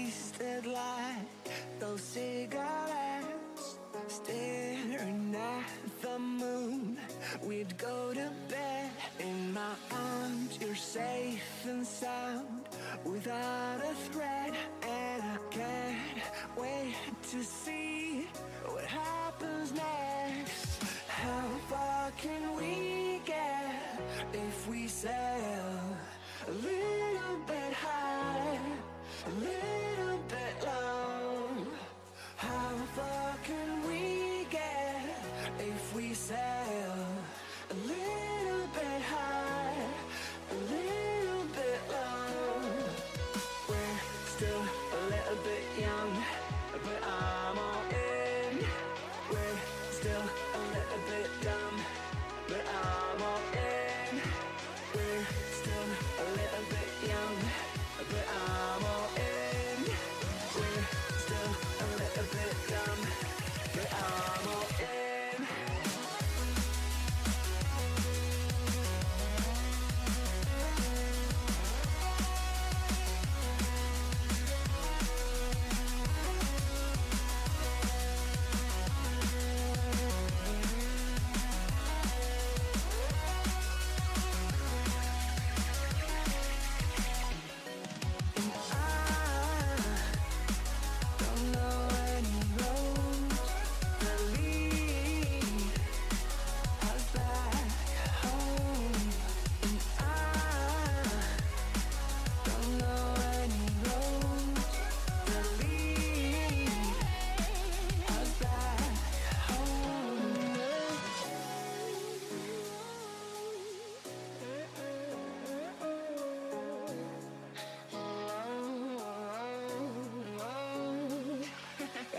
tasted like those cigarettes. Staring at the moon, we'd go to bed. In my arms, you're safe and sound, without a threat. And I can't wait to see what happens next. How far can we get if we sail a little bit high, a little bit low? How far can we get if we sail a little bit high, a little bit low? We're still a little bit young, but I'm all in. We're still a little bit dumb, but I'm all in. We're still a little bit young, but I'm all in. We're still a little bit dumb, but I'm all in.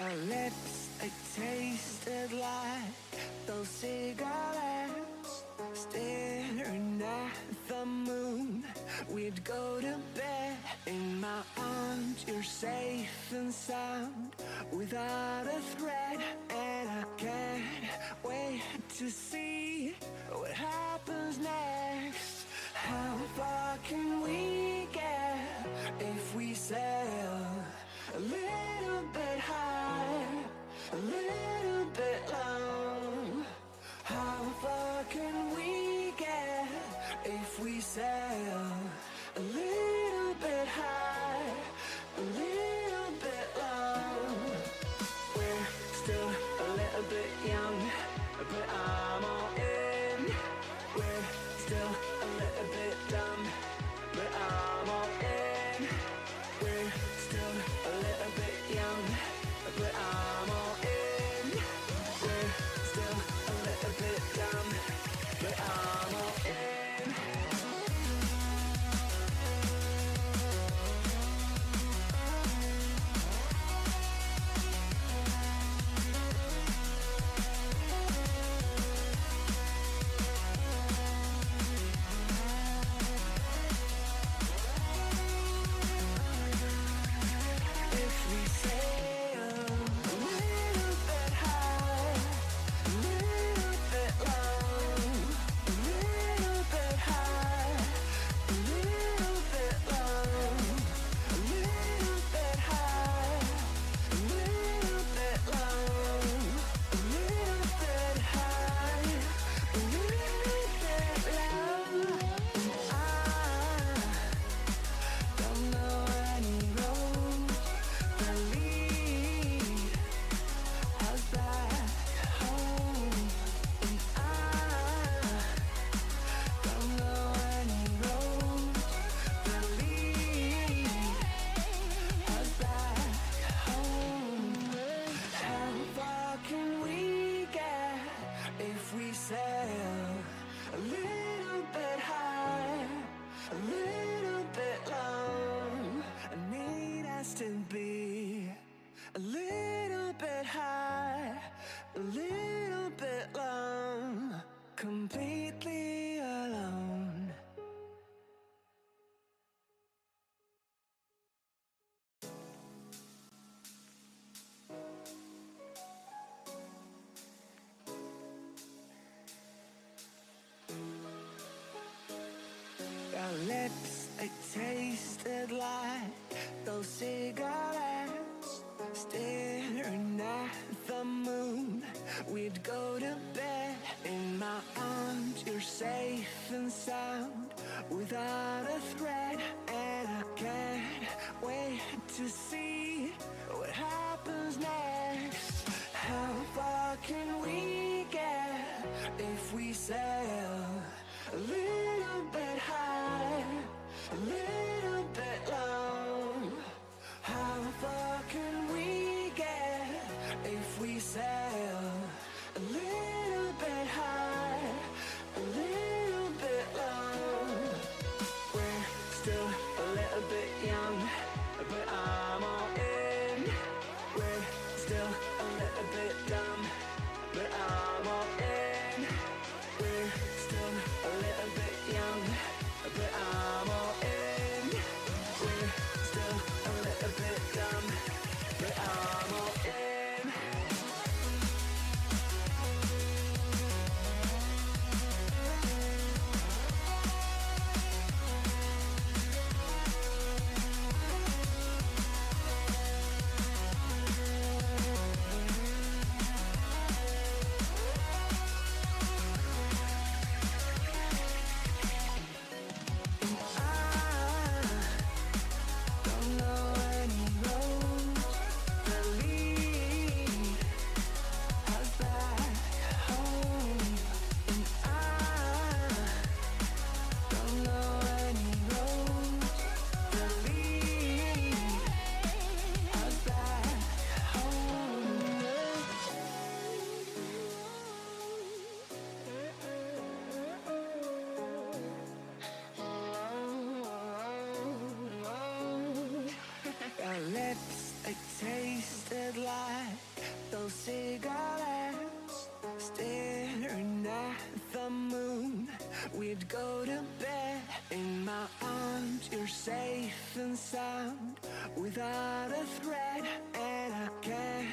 Our lips, they tasted like those cigarettes. Staring at the moon, we'd go to bed. In my arms, you're safe and sound, without a threat. And I can't wait to see what happens next. How far can we get if we sail a little bit high, a little bit low? How far can we get if we sail a little bit high, a little bit low? We're still a little bit young, but I'm all in. We're still a little bit dumb, but I'm all in. We're still a little bit young, but I'm all in. We're still a little bit dumb, but I'm all in. Completely alone. Our lips, they tasted like those cigarettes. without a threat, and I can't wait to see what happens next. How far can we get if we sail a little bit high, a little bit low? How far can we get if we sail a little bit high, a little bit low? We're still a little bit young, but I'm all in. We're still a little bit dumb, but I'm all in. We're still a little bit young, but I'm all in. We're still a little bit dumb, but I'm all in. Don't know any roads that lead us back home, and I don't know any roads that lead us back home. Our lips, they tasted like those cigarettes. Staring at the moon, we'd go to bed. In my arms, you're safe and sound, without a threat. And I can't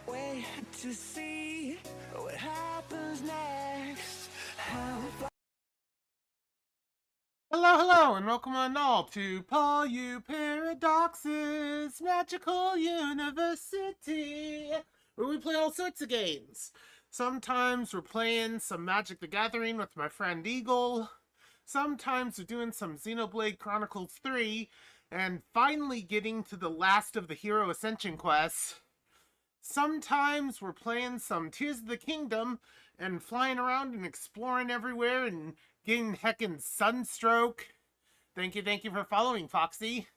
wait to see what happens next. How far Hello, hello, and welcome on all to Paul U Paradox's Magical University, where we play all sorts of games. Sometimes we're playing some Magic the Gathering with my friend Eagle. Sometimes we're doing some Xenoblade Chronicles 3, and finally getting to the last of the Hero Ascension quests. Sometimes we're playing some Tears of the Kingdom and flying around and exploring everywhere and getting heckin' sunstroke. Thank you for following, Foxy.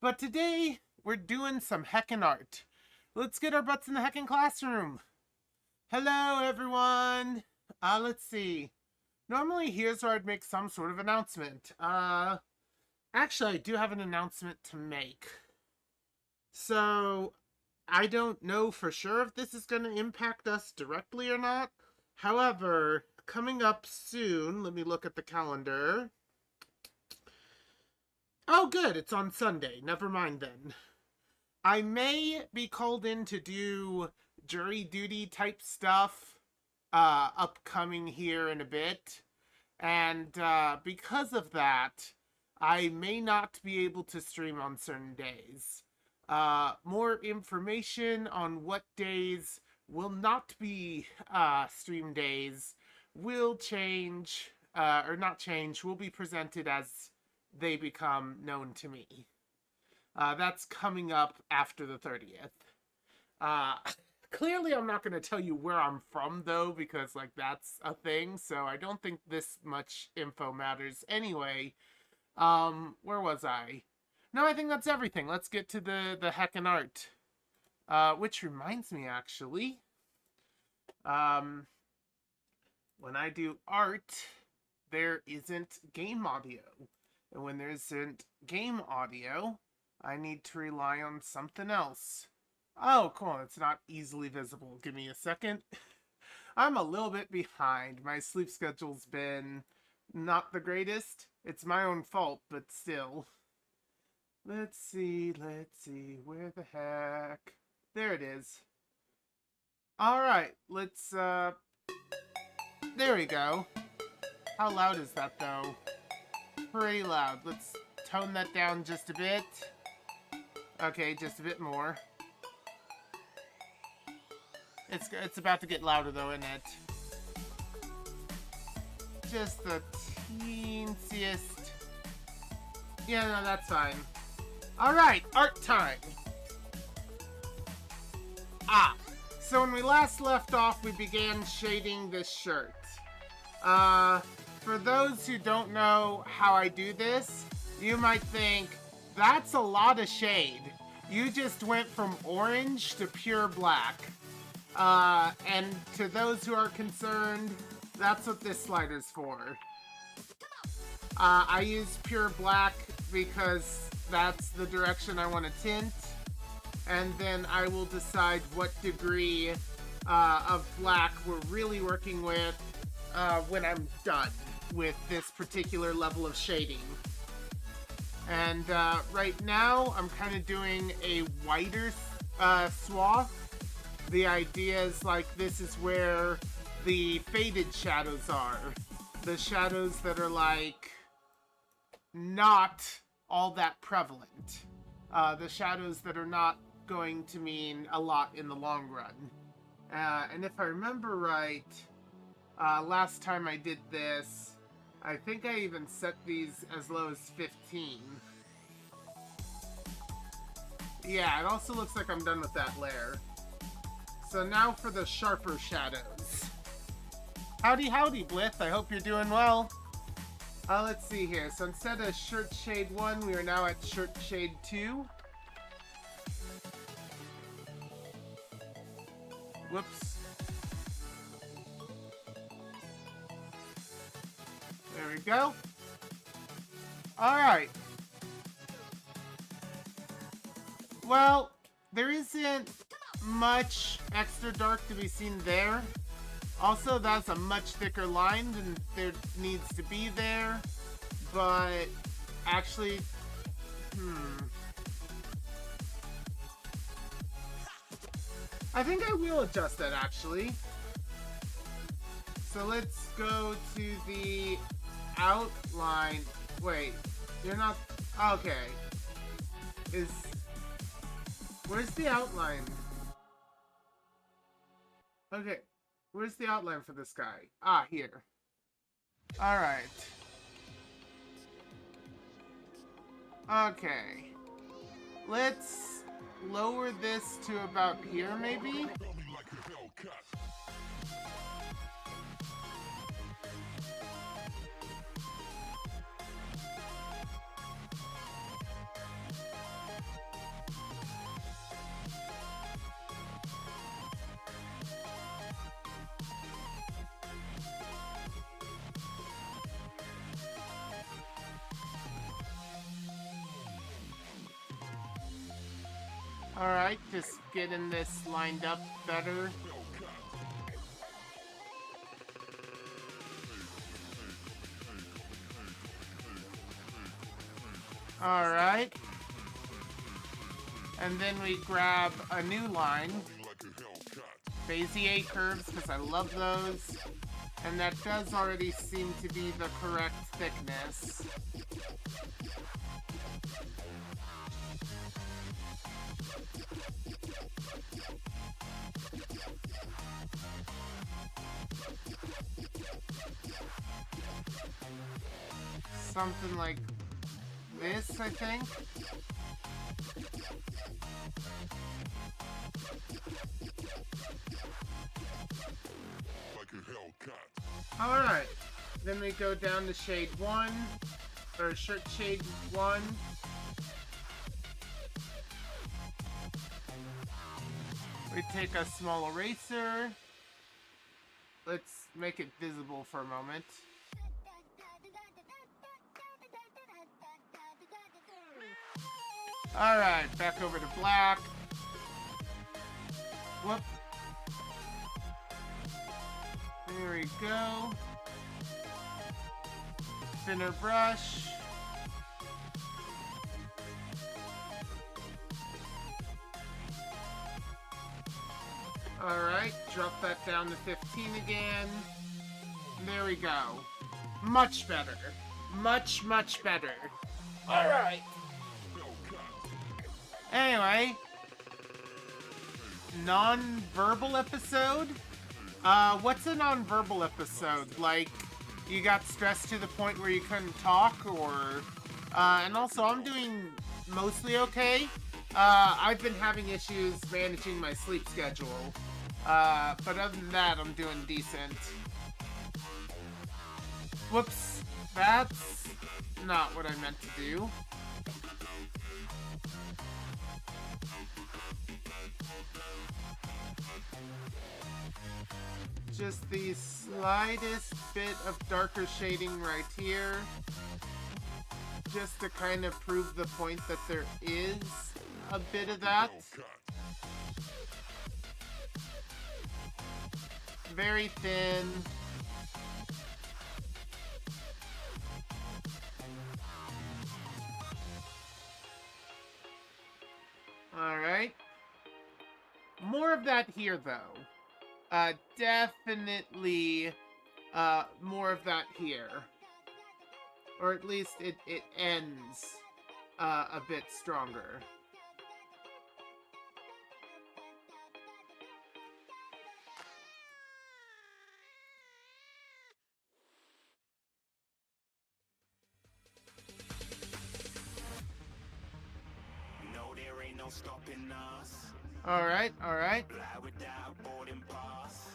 But today, we're doing some heckin' art. Let's get our butts in the heckin' classroom. Hello, everyone. Let's see. Normally, here's where I'd make some sort of announcement. Actually, I do have an announcement to make. So, I don't know for sure if this is going to impact us directly or not. However, coming up soon, let me look at the calendar. Oh, good, it's on Sunday. Never mind then. I may be called in to do jury duty type stuff upcoming here in a bit. And because of that, I may not be able to stream on certain days. More information on what days will not be stream days will change, or not change, will be presented as they become known to me. That's coming up after the 30th. Clearly I'm not going to tell you where I'm from, though, because, like, that's a thing, so I don't think this much info matters anyway. Where was I? No, I think that's everything. Let's get to the heckin' art. Which reminds me, actually, when I do art, there isn't game audio. And when there isn't game audio, I need to rely on something else. Oh, cool. It's not easily visible. Give me a second. I'm a little bit behind. My sleep schedule's been not the greatest. It's my own fault, but still. Let's see. Where the heck? There it is. Alright, let's, there we go. How loud is that, though? Pretty loud. Let's tone that down just a bit. Okay, just a bit more. It's about to get louder, though, isn't it? Just the teensiest Yeah, no, that's fine. Alright, art time! Ah, so when we last left off, we began shading this shirt. For those who don't know how I do this, you might think, that's a lot of shade. You just went from orange to pure black. And to those who are concerned, that's what this slider's for. I use pure black because that's the direction I want to tint. And then I will decide what degree of black we're really working with when I'm done with this particular level of shading. And right now, I'm kind of doing a whiter swath. The idea is like this is where the faded shadows are. The shadows that are like not all that prevalent. The shadows that are not going to mean a lot in the long run. And if I remember right, last time I did this, I think I even set these as low as 15. Yeah, it also looks like I'm done with that layer. So now for the sharper shadows. Howdy, howdy, Blith. I hope you're doing well. Let's see here. So instead of shirt shade 1, we are now at shirt shade 2. Whoops. There we go. Alright. Well, there isn't much extra dark to be seen there. Also, that's a much thicker line than there needs to be there. But actually, I think I will adjust that actually. So let's go to the outline. Wait, you're not, okay. Where's the outline? Okay, where's the outline for this guy? Ah, here. Alright. Okay. Let's lower this to about here, maybe? Alright, just getting this lined up better. Alright. And then we grab a new line. Bezier curves, because I love those. And that does already seem to be the correct thickness. Something like this, I think. Alright, then we go down to shade 1, or shirt shade 1. We take a small eraser. Let's make it visible for a moment. Alright, back over to black. Whoop. There we go. Thinner brush. Alright, drop that down to 15 again. There we go. Much better. Much, much better. Alright. Anyway. Non-verbal episode? What's a non-verbal episode? Like, you got stressed to the point where you couldn't talk, or And also, I'm doing mostly okay. I've been having issues managing my sleep schedule. But other than that, I'm doing decent. Whoops. That's not what I meant to do. Just the slightest bit of darker shading right here. Just to kind of prove the point that there is a bit of that. Very thin. Alright. More of that here, though. Definitely more of that here. Or at least it ends a bit stronger. No, there ain't no stopping us. Alright, alright. Fly without boarding pass.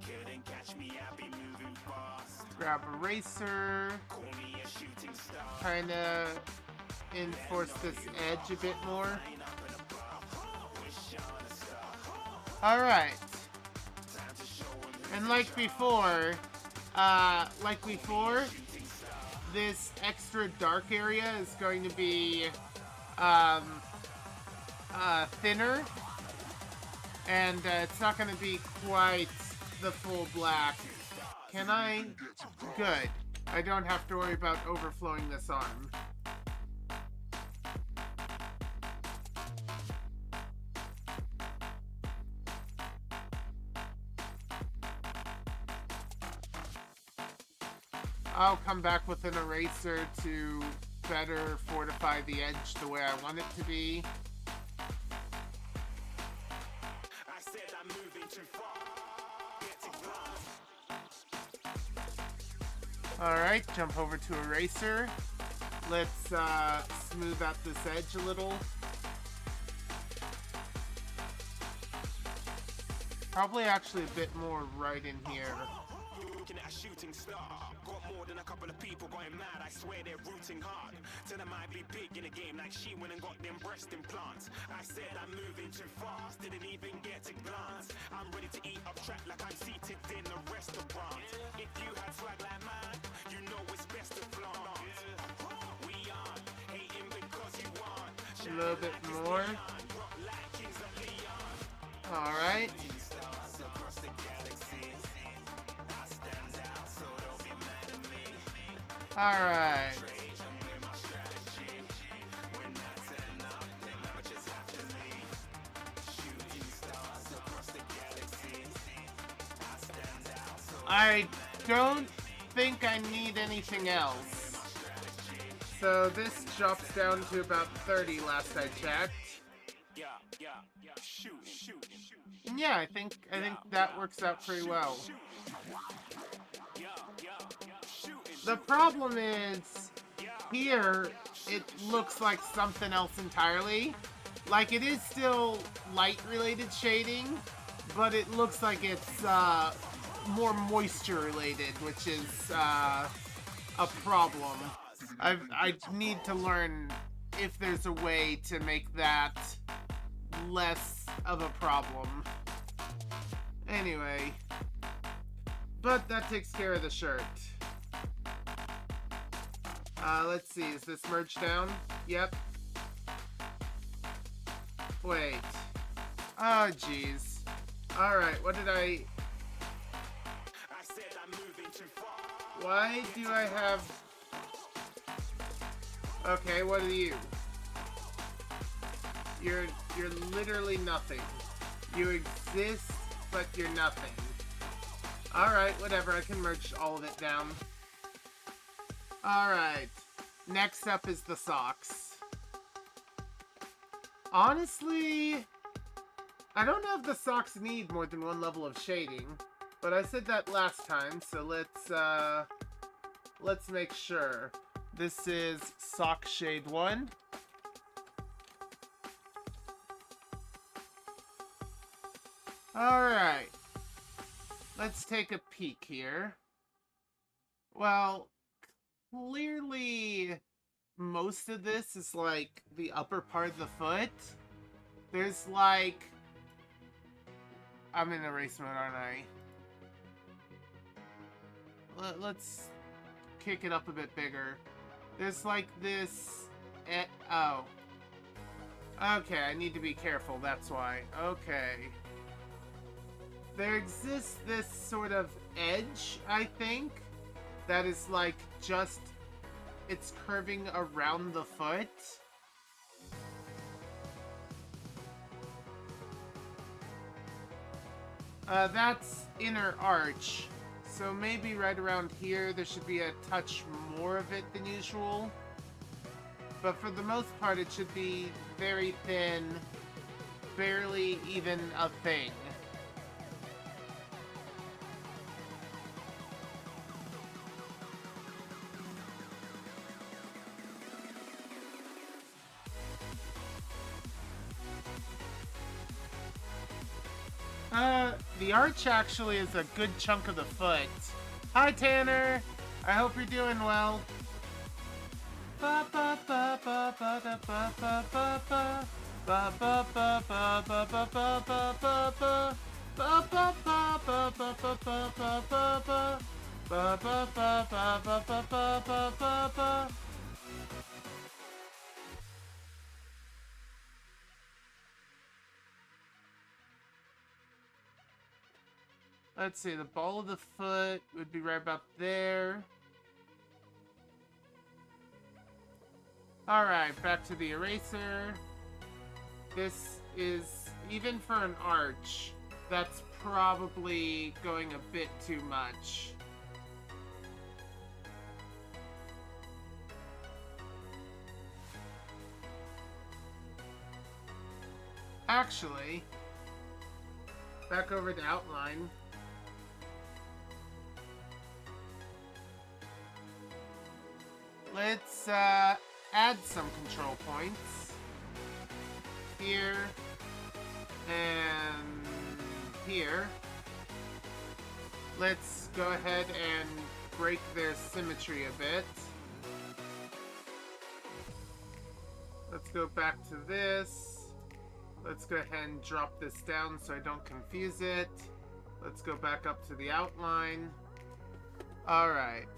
Couldn't catch me, I be moving fast. Grab a racer. Call me a shooting star. Kinda enforce this edge a bit more. Alright. And like before, this extra dark area is going to be thinner, and it's not going to be quite the full black. Can I? Good. I don't have to worry about overflowing this arm. I'll come back with an eraser to better fortify the edge the way I want it to be. I said I'm moving too far. Alright, jump over to eraser. Let's smooth out this edge a little. Probably actually a bit more right in here. Looking at a shooting star. Got more than a couple of people going mad. I swear they're rooting hard. Tell them I'd be big in the game like she went and got them breast implants. I said I'm moving too fast. Didn't even get a glance. I'm ready to eat up track like I'm seated in a restaurant. If you had swag like mine, you know it's best to flaunt. We aren't hating because you want. A little bit more. Alright. Alright. I don't think I need anything else. So this drops down to about 30 last I checked. And yeah, I think that works out pretty well. The problem is, here, it looks like something else entirely. Like, it is still light-related shading, but it looks like it's more moisture-related, which is a problem. I need to learn if there's a way to make that less of a problem. Anyway, but that takes care of the shirt. Let's see, is this merged down? Yep. Wait. Oh, jeez. Alright, what did I said I'm moving too far. Why do I have... Okay, what are you? You're literally nothing. You exist, but you're nothing. Alright, whatever, I can merge all of it down. Alright, next up is the socks. Honestly, I don't know if the socks need more than one level of shading, but I said that last time, so let's make sure. This is Sock Shade 1. Alright. Let's take a peek here. Well, clearly most of this is like the upper part of the foot. There's like... I'm in erase mode, aren't I? Let's kick it up a bit bigger. There's like this... oh. Okay, I need to be careful, that's why. Okay. There exists this sort of edge, I think, that is like just... it's curving around the foot. That's inner arch. So maybe right around here there should be a touch more of it than usual. But for the most part it should be very thin, barely even a thing. The arch actually is a good chunk of the foot. Hi, Tanner! I hope you're doing well. Let's see, the ball of the foot would be right about there. Alright, back to the eraser. This is, even for an arch, that's probably going a bit too much. Actually, back over to outline. Let's add some control points. Here and here. Let's go ahead and break their symmetry a bit. Let's go back to this. Let's go ahead and drop this down so I don't confuse it. Let's go back up to the outline. Alright.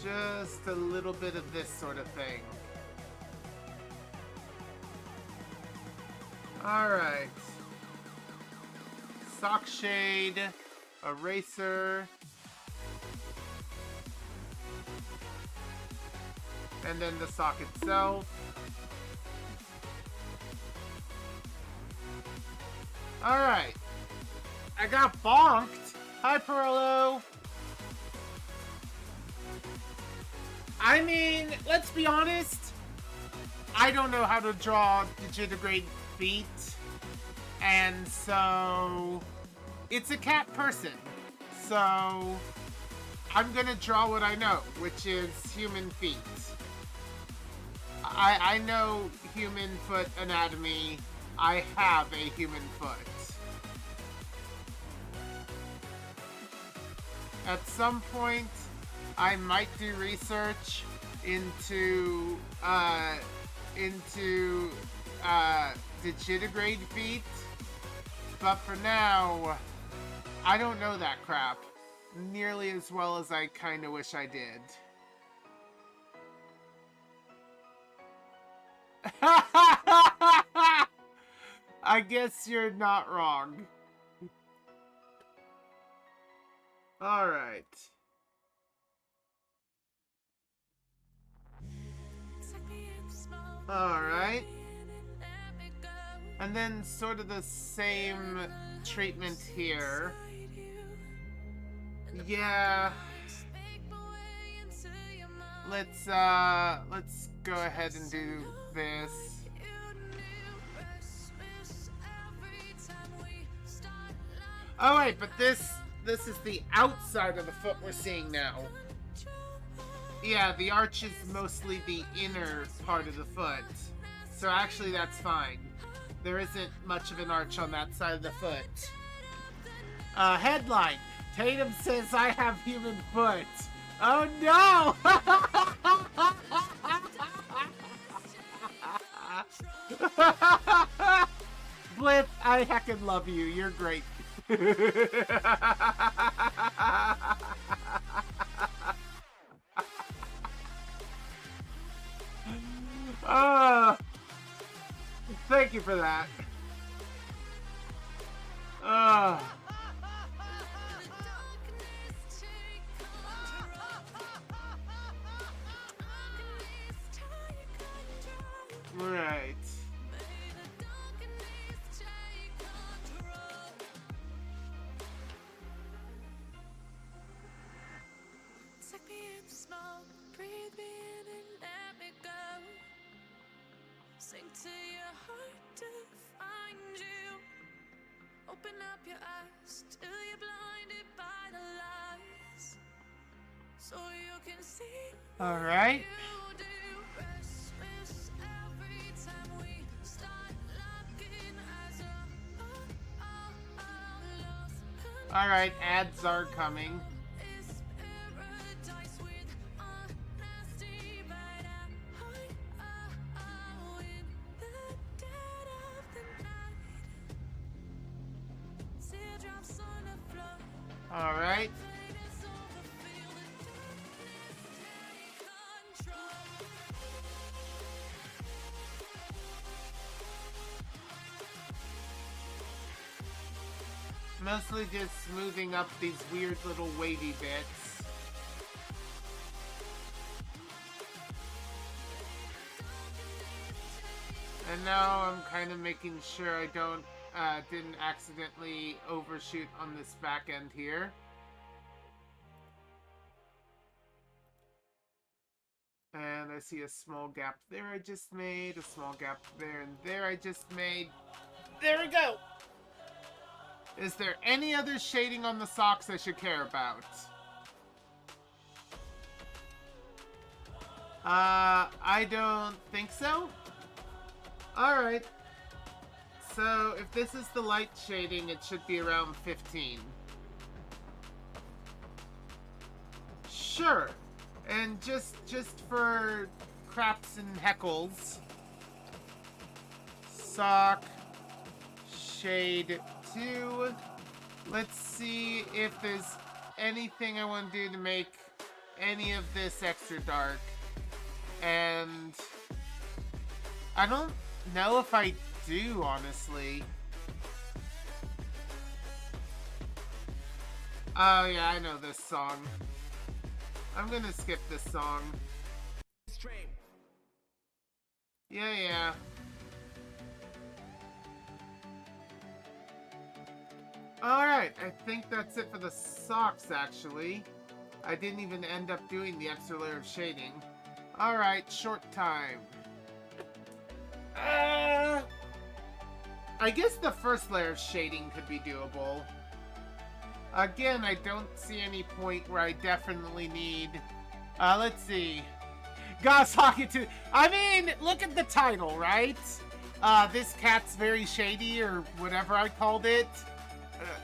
Just a little bit of this sort of thing. Alright. Sock shade, eraser, and then the sock itself. Alright. I got bonked. Hi, Perlo. I mean, let's be honest. I don't know how to draw digitigrade feet. And so... it's a cat person. So... I'm gonna draw what I know, which is human feet. I know human foot anatomy. I have a human foot. At some point, I might do research into digitigrade feet, but for now, I don't know that crap nearly as well as I kind of wish I did. I guess you're not wrong. Alright. Alright. And then sort of the same treatment here. Yeah. Let's go ahead and do this. Oh wait, but this this is the outside of the foot we're seeing now. Yeah, the arch is mostly the inner part of the foot. So actually that's fine. There isn't much of an arch on that side of the foot. Headline. Tatum says I have human foot. Oh no! Blip, I heckin' love you. You're great. Thank you for that. Right. Take me in the smoke, breathe me in and let me go. Sink to your heart to find you. Open up your eyes till you're blinded by the lies, so you can see. All right. You do. Restless every time we start looking as a All right, ads are coming. All right. Mostly just smoothing up these weird little wavy bits. And now I'm kind of making sure I didn't accidentally overshoot on this back end here. And I see a small gap there I just made, a small gap there and there I just made. There we go! Is there any other shading on the socks I should care about? I don't think so. Alright. So, if this is the light shading, it should be around 15. Sure. And just for craps and heckles, sock shade 2. Let's see if there's anything I want to do to make any of this extra dark. And I don't know if I do, honestly. Oh yeah, I know this song. I'm gonna skip this song. Yeah. Alright, I think that's it for the socks, actually. I didn't even end up doing the extra layer of shading. Alright, short time. I guess the first layer of shading could be doable. Again, I don't see any point where I definitely need... let's see. God's talking to... I mean, look at the title, right? This cat's very shady, or whatever I called it.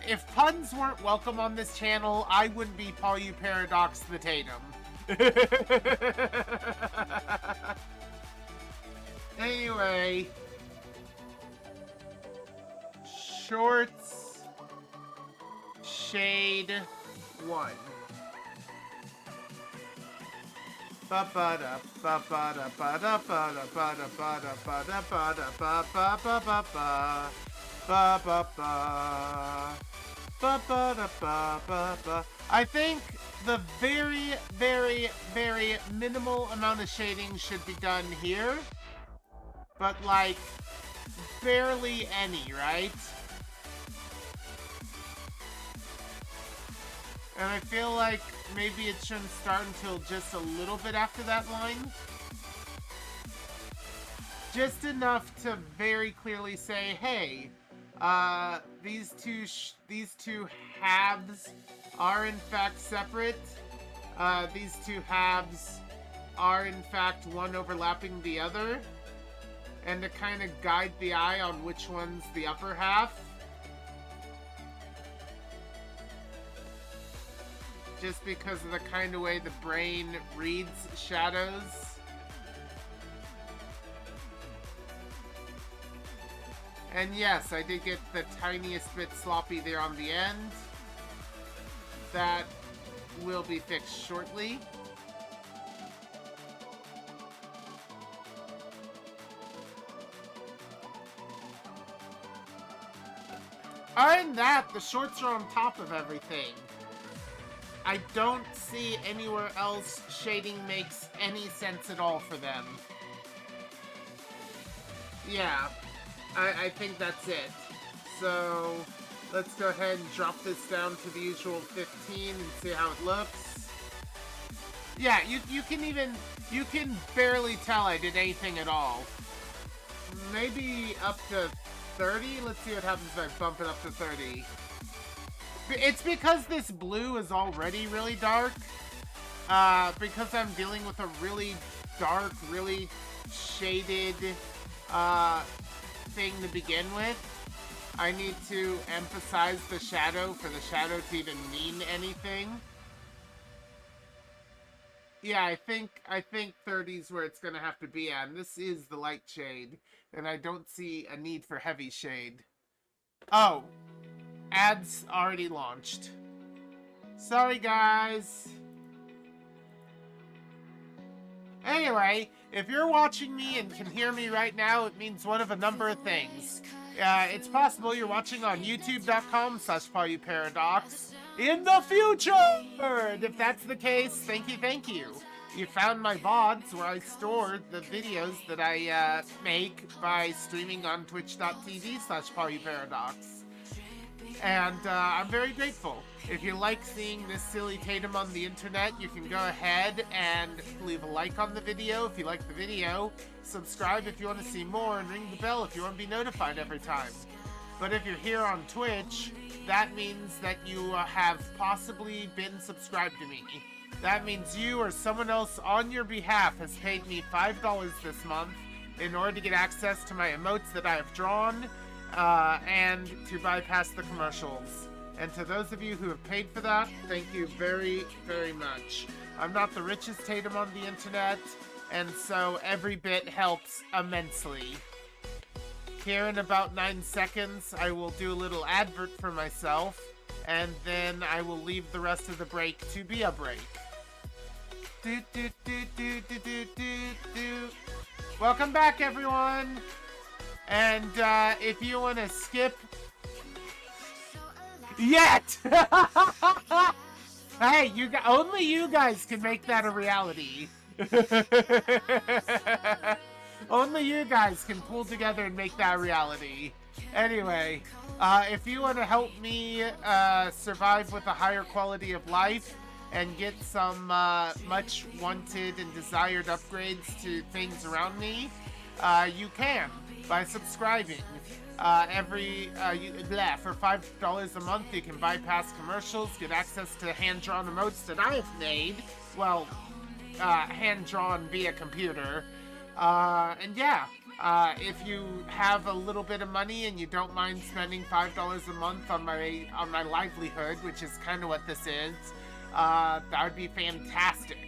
If puns weren't welcome on this channel, I wouldn't be Paul U Paradox the Tatum. Anyway... Shorts... Shade 1. I think the very, very, very minimal amount of shading should be done here. But like, barely any, right? And I feel like maybe it shouldn't start until just a little bit after that line. Just enough to very clearly say, hey, These two halves are in fact separate. These two halves are in fact one overlapping the other. And to kind of guide the eye on which one's the upper half, just because of the kind of way the brain reads shadows. And yes, I did get the tiniest bit sloppy there on the end. That will be fixed shortly. Other than that, the shorts are on top of everything. I don't see anywhere else shading makes any sense at all for them. Yeah, I think that's it. So let's go ahead and drop this down to the usual 15 and see how it looks. Yeah, you can barely tell I did anything at all. Maybe up to 30? Let's see what happens if I bump it up to 30. It's because this blue is already really dark. Because I'm dealing with a really dark, really shaded thing to begin with. I need to emphasize the shadow for the shadow to even mean anything. Yeah, I think 30 is where it's gonna have to be at, and this is the light shade, and I don't see a need for heavy shade. Oh, ads already launched. Sorry, guys. Anyway, if you're watching me and can hear me right now, it means one of a number of things. It's possible you're watching on youtube.com/PaulUParadox in the future! And if that's the case, thank you. You found my VODs where I store the videos that I make by streaming on twitch.tv/PaulUParadox. And I'm very grateful. If you like seeing this silly Tatum on the internet, you can go ahead and leave a like on the video if you like the video, subscribe if you want to see more, and ring the bell if you want to be notified every time. But if you're here on Twitch, that means that you have possibly been subscribed to me. That means you or someone else on your behalf has paid me $5 this month in order to get access to my emotes that I have drawn, and to bypass the commercials. And to those of you who have paid for that, thank you very, very much. I'm not the richest Tatum on the internet, and so every bit helps immensely. Here in about 9 seconds, I will do a little advert for myself, and then I will leave the rest of the break to be a break. Welcome back, everyone! And if you want to skip yet, hey, only you guys can make that a reality. Only you guys can pull together and make that a reality. Anyway, if you want to help me survive with a higher quality of life and get some much wanted and desired upgrades to things around me, you can by subscribing. For $5 a month, you can bypass commercials, get access to hand-drawn emotes that I have made. Well, hand-drawn via computer. And yeah, if you have a little bit of money and you don't mind spending $5 a month on my livelihood, which is kind of what this is, that would be fantastic.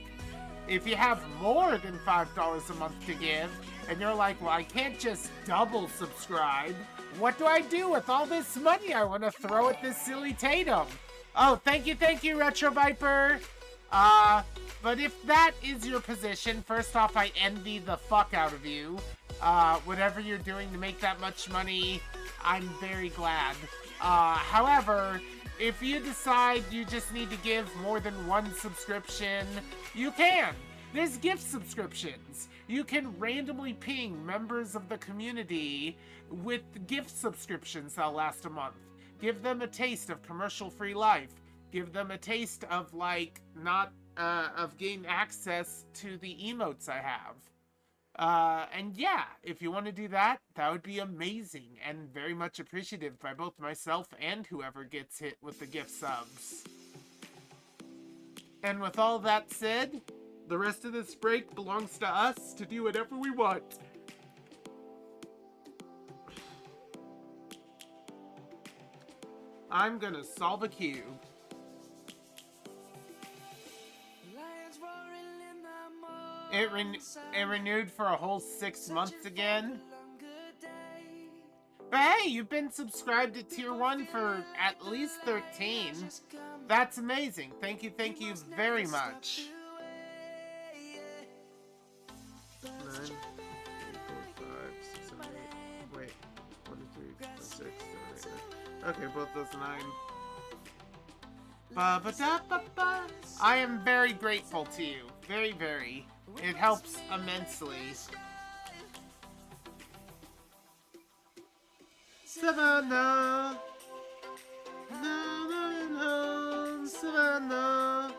If you have more than $5 a month to give, and you're like, well, I can't just double subscribe. What do I do with all this money I want to throw at this silly Tatum? Oh, thank you, Retro Viper. But if that is your position, first off, I envy the fuck out of you. Whatever you're doing to make that much money, I'm very glad. However, if you decide you just need to give more than one subscription, you can. There's gift subscriptions. You can randomly ping members of the community with gift subscriptions that'll last a month. Give them a taste of commercial-free life. Give them a taste of, like, of getting access to the emotes I have. And yeah, if you want to do that, that would be amazing and very much appreciative by both myself and whoever gets hit with the gift subs. And with all that said, the rest of this break belongs to us to do whatever we want. I'm gonna solve a cube. It renewed for a whole 6 months again. But hey, you've been subscribed to Tier 1 for at least 13. That's amazing. Thank you very much. 9, 3, 4, 5, 6, 7, 8. Wait. 1, 2, 3, 4, 6, 7, 8, 9. Okay, both those 9. Ba-ba-da-ba-ba. I am very grateful to you. Very, very. It helps immensely. Savannah. No, no, no, Savannah.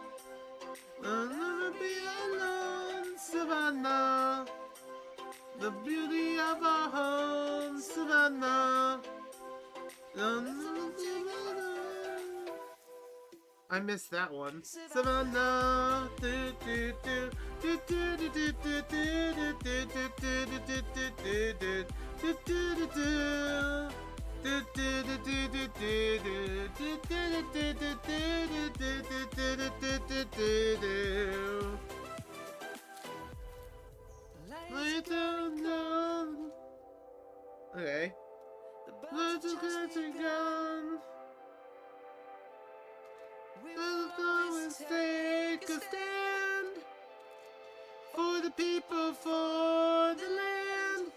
I'll never be alone, Savannah. The beauty of our home, Savannah. I missed that one. Savannah. I don't know. Okay. Let's get gone. We'll always take a stand for the people, for the land.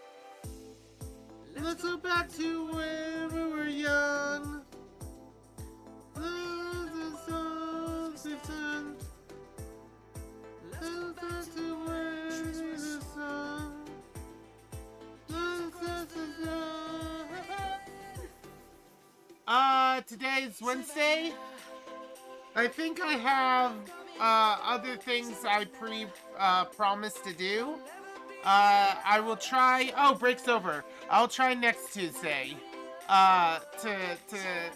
Let's go back to when we were young. Let's go back to when we were young. Today's Wednesday. I think I have other things I promised to do. I will try. Oh, break's over. I'll try next Tuesday. To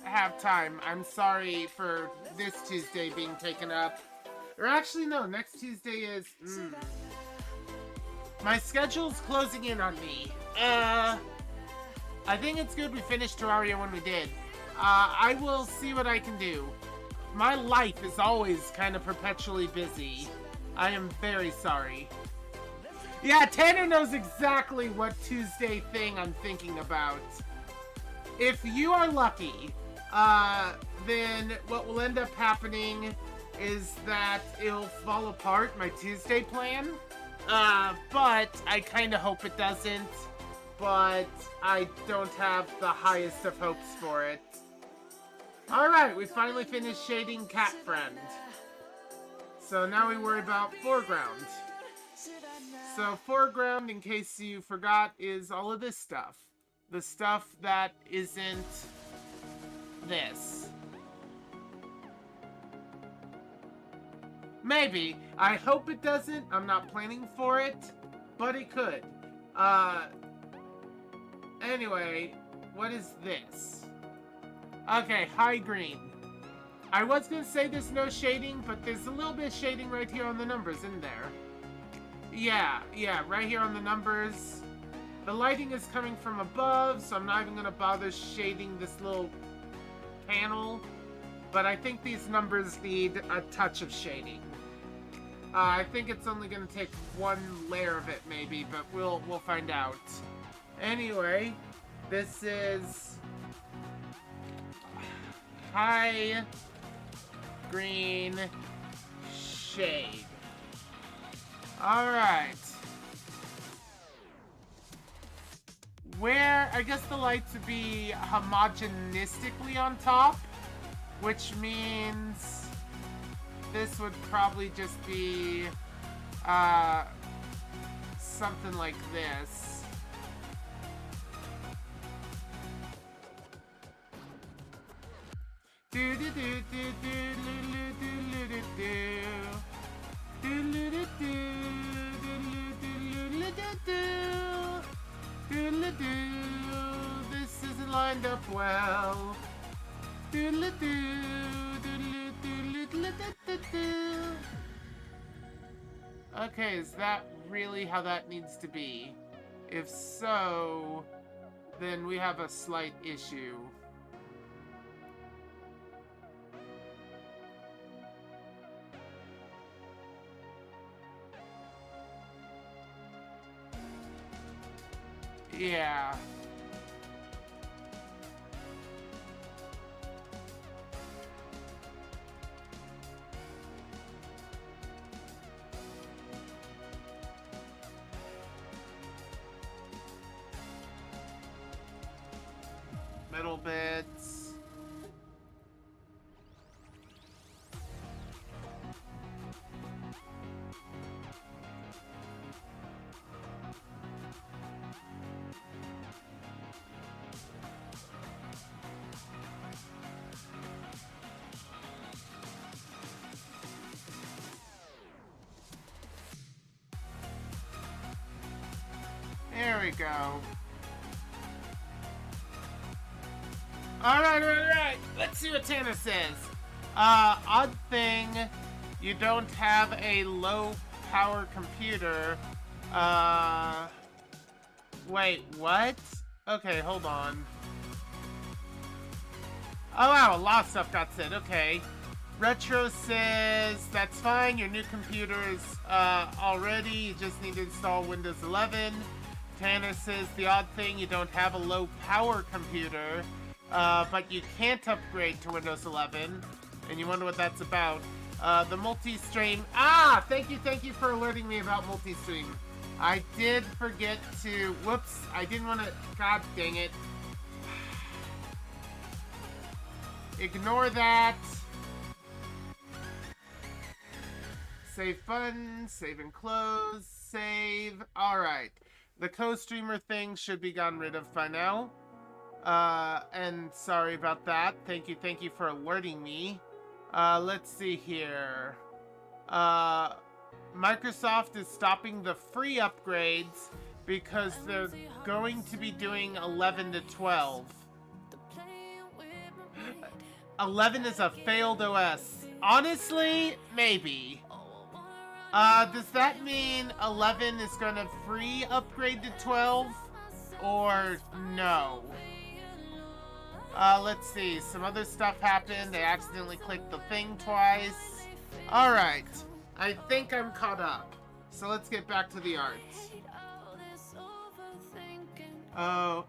have time. I'm sorry for this Tuesday being taken up. Or actually, no. Next Tuesday is. My schedule's closing in on me. I think it's good we finished Terraria when we did. I will see what I can do. My life is always kind of perpetually busy. I am very sorry. Yeah, Tanner knows exactly what Tuesday thing I'm thinking about. If you are lucky, then what will end up happening is that it'll fall apart, my Tuesday plan. But I kind of hope it doesn't. But I don't have the highest of hopes for it. Alright, we finally finished Shady Cat Friend. So now we worry about foreground. So foreground, in case you forgot, is all of this stuff. The stuff that isn't this. Maybe. I hope it doesn't. I'm not planning for it. But it could. Anyway, what is this? Okay, high green. I was gonna say there's no shading, but there's a little bit of shading right here on the numbers, isn't there? Yeah, right here on the numbers. The lighting is coming from above, so I'm not even gonna bother shading this little panel. But I think these numbers need a touch of shading. I think it's only gonna take one layer of it, maybe, but we'll find out. Anyway, this is high green shade. Alright. Where, I guess the lights would be homogenistically on top, which means this would probably just be something like this. Doodle-doo, this isn't lined up well. Doodle-doo, doodle-doo, doodle-doo-doo-doo. Okay, is that really how that needs to be? If so, then we have a slight issue. Yeah. Middle bits. There we go. Alright. Let's see what Tana says. Odd thing, you don't have a low power computer. Wait, what? Okay, hold on. Oh wow, a lot of stuff got said, okay. Retro says, that's fine, your new computer is already, you just need to install Windows 11. Tana says, the odd thing, you don't have a low power computer, but you can't upgrade to Windows 11, and you wonder what that's about. The multi-stream, thank you for alerting me about multi-stream. I did forget to, whoops, I didn't want to, god dang it. Ignore that. Save fun, save and close, save. Alright. The co-streamer thing should be gotten rid of by now. And sorry about that. Thank you for alerting me. Let's see here. Microsoft is stopping the free upgrades because they're going to be doing 11 to 12. 11 is a failed OS. Honestly, maybe. Does that mean 11 is gonna free upgrade to 12? Or no? Let's see. Some other stuff happened. I accidentally clicked the thing twice. Alright. I think I'm caught up. So let's get back to the art. Oh.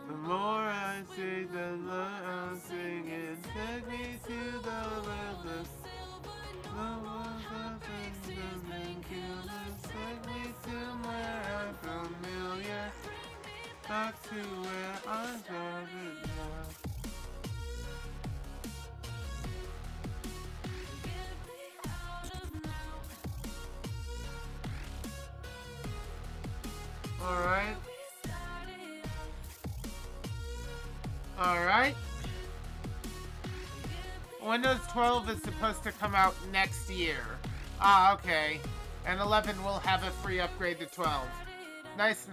The more I see, the more I'm singing. Take me to the wilderness. The walls of things and killers. Take me to where I'm familiar. Back to where I started now. Alright. Windows 12 is supposed to come out next year. Okay. And 11 will have a free upgrade to 12. Nice.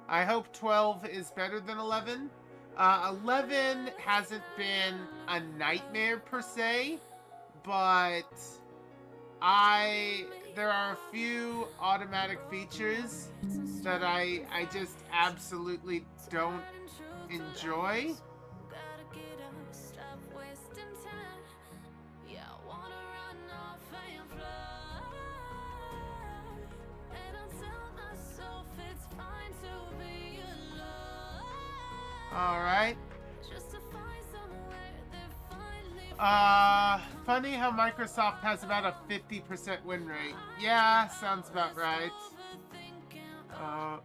I hope 12 is better than 11. 11 hasn't been a nightmare per se, but there are a few automatic features that I just absolutely don't enjoy. Alright. Funny how Microsoft has about a 50% win rate. Yeah, sounds about right. Oh.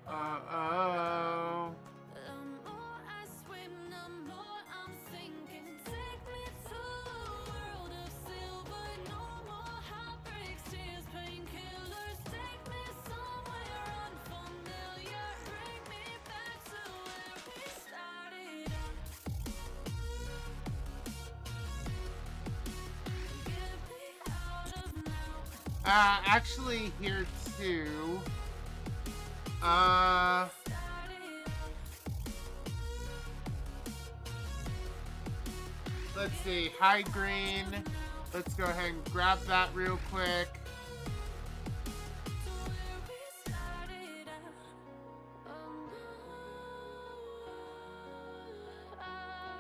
Actually here too. Let's see, high green. Let's go ahead and grab that real quick.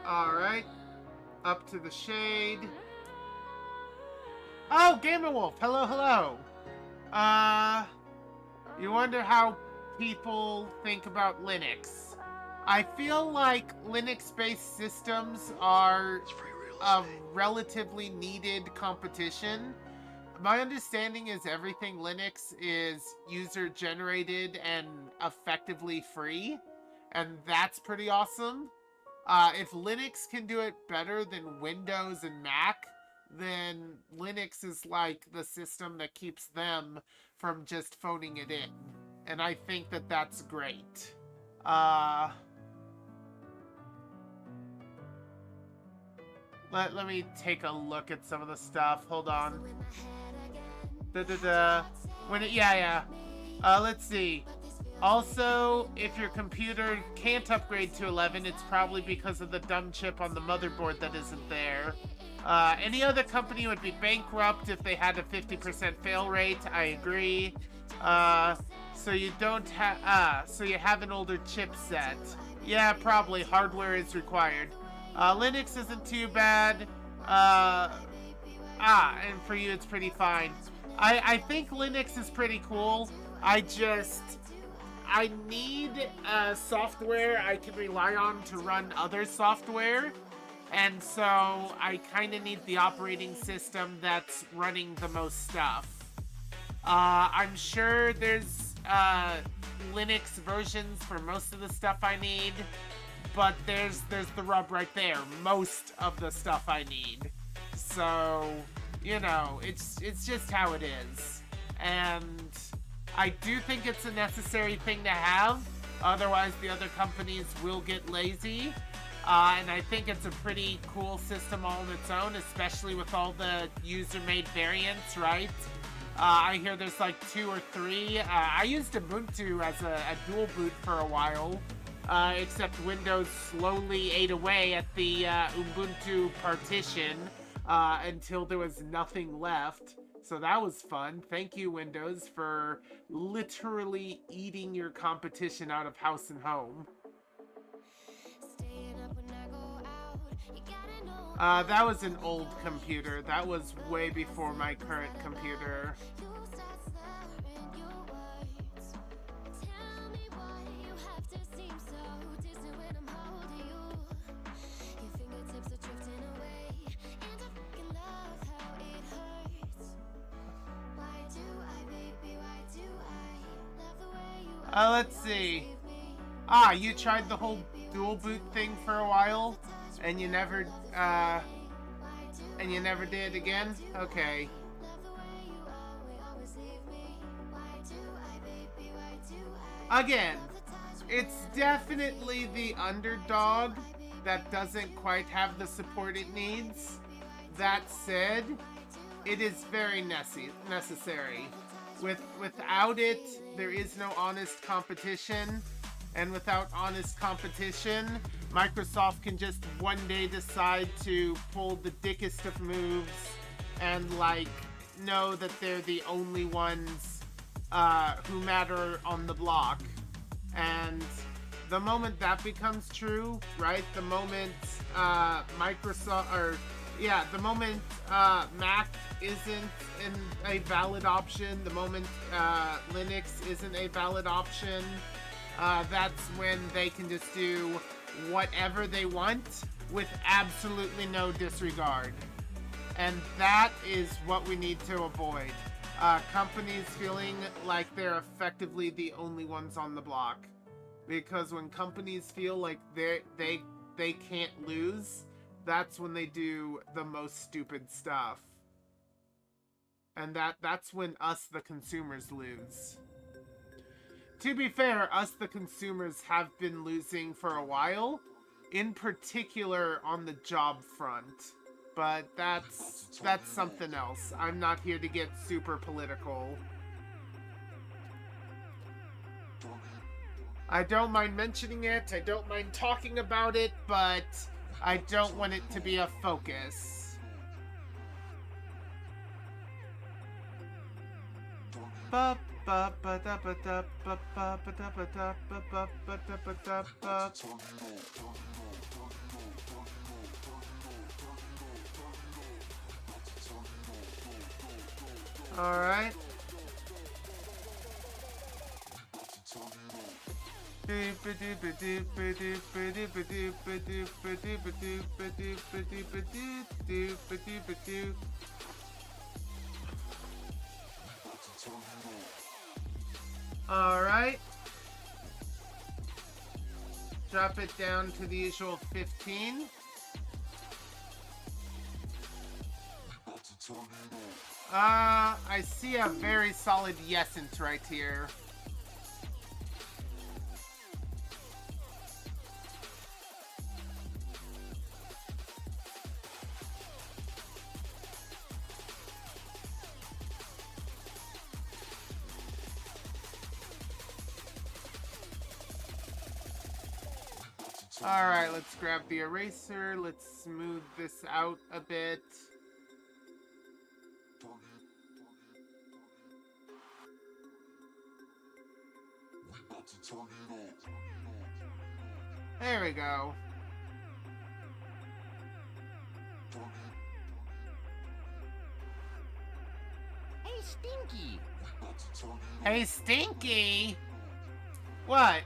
Alright. Up to the shade. Oh, Gamer Wolf! Hello, hello! You wonder how people think about Linux. I feel like Linux-based systems are a relatively needed competition. My understanding is everything Linux is user-generated and effectively free, and that's pretty awesome. If Linux can do it better than Windows and Mac, then Linux is like the system that keeps them from just phoning it in. And I think that that's great. Let me take a look at some of the stuff. Hold on. Yeah. Let's see. Also, if your computer can't upgrade to 11, it's probably because of the dumb chip on the motherboard that isn't there. Any other company would be bankrupt if they had a 50% fail rate. I agree. So you don't have, so you have an older chipset. Yeah, probably. Hardware is required. Linux isn't too bad. And for you it's pretty fine. I think Linux is pretty cool. I need software I can rely on to run other software. And so I kind of need the operating system that's running the most stuff. I'm sure there's Linux versions for most of the stuff I need, but there's the rub right there. Most of the stuff I need. So, you know, it's just how it is. And I do think it's a necessary thing to have. Otherwise, the other companies will get lazy. And I think it's a pretty cool system all on its own, especially with all the user-made variants, right? I hear there's like 2 or 3. I used Ubuntu as a dual boot for a while, except Windows slowly ate away at the Ubuntu partition until there was nothing left. So that was fun. Thank you, Windows, for literally eating your competition out of house and home. That was an old computer. That was way before my current computer. Let's see. You tried the whole dual boot thing for a while, and you never did again? Okay. Again, it's definitely the underdog that doesn't quite have the support it needs. That said, it is very necessary. Without it, there is no honest competition. And without honest competition, Microsoft can just one day decide to pull the dickest of moves and, like, know that they're the only ones who matter on the block. And the moment that becomes true, right? The moment the moment Mac isn't a valid option, the moment Linux isn't a valid option, that's when they can just do whatever they want with absolutely no disregard. And that is what we need to avoid. Companies feeling like they're effectively the only ones on the block. Because when companies feel like they can't lose, that's when they do the most stupid stuff. And that's when us, the consumers, lose. To be fair, us, the consumers, have been losing for a while, in particular on the job front. But that's something else. I'm not here to get super political. I don't mind mentioning it, I don't mind talking about it, but I don't want it to be a focus. Alright. Alright. Drop it down to the usual 15. I see a very solid yesence right here. Alright, let's grab the eraser. Let's smooth this out a bit. There we go. Hey, Stinky! Hey, Stinky! What?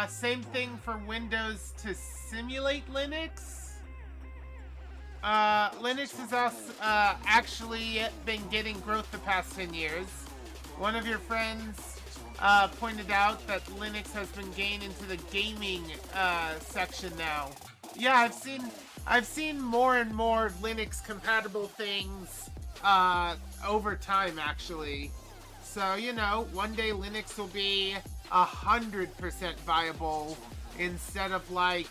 Same thing for Windows to simulate Linux? Linux has also, actually been getting growth the past 10 years. One of your friends, pointed out that Linux has been gained into the gaming, section now. Yeah, I've seen more and more Linux compatible things, over time, actually. So, you know, one day Linux will be 100% viable instead of like,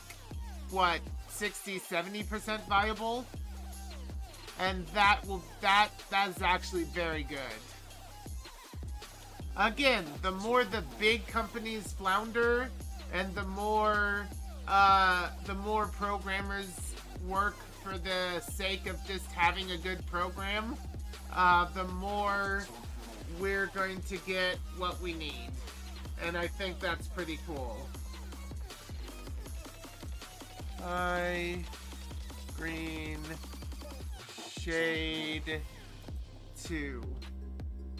what, 60-70% viable? And that's actually very good. Again, the more the big companies flounder and the more programmers work for the sake of just having a good program, the more we're going to get what we need. And I think that's pretty cool. Green shade 2.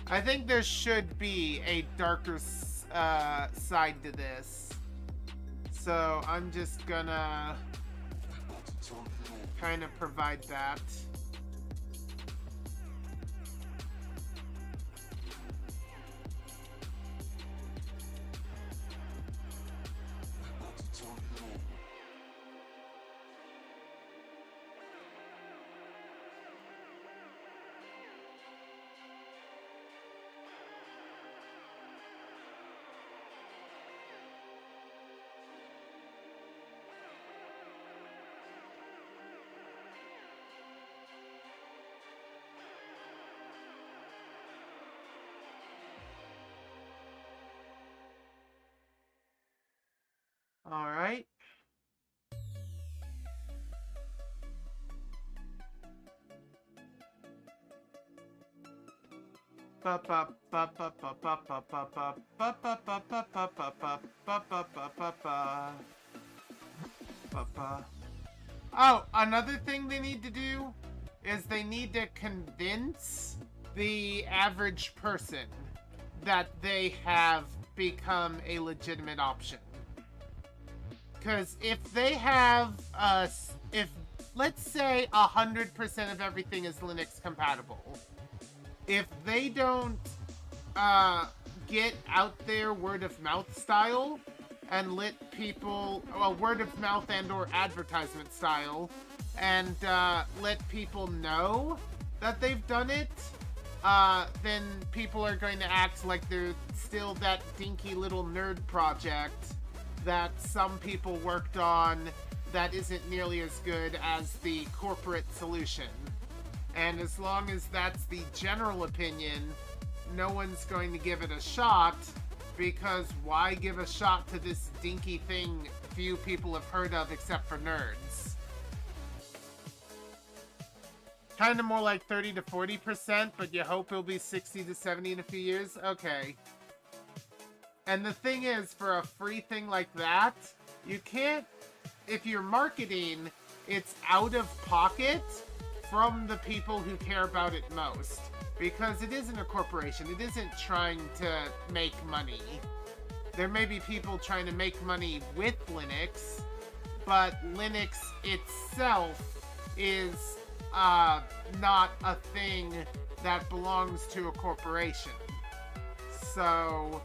I think there should be a darker side to this. So I'm just gonna kind of provide that. All right. Oh, another thing they need to do is they need to convince the average person that they have become a legitimate option. Because if they have, if let's say 100% of everything is Linux compatible, if they don't get out there word of mouth style and let people, well, word of mouth and or advertisement style, and let people know that they've done it, then people are going to act like they're still that dinky little nerd project that some people worked on that isn't nearly as good as the corporate solution. And as long as that's the general opinion, no one's going to give it a shot, because why give a shot to this dinky thing few people have heard of except for nerds? Kind of more like 30 to 40%, but you hope it'll be 60 to 70 in a few years? Okay. And the thing is, for a free thing like that, you can't, if you're marketing, it's out of pocket from the people who care about it most. Because it isn't a corporation, it isn't trying to make money. There may be people trying to make money with Linux, but Linux itself is not a thing that belongs to a corporation. So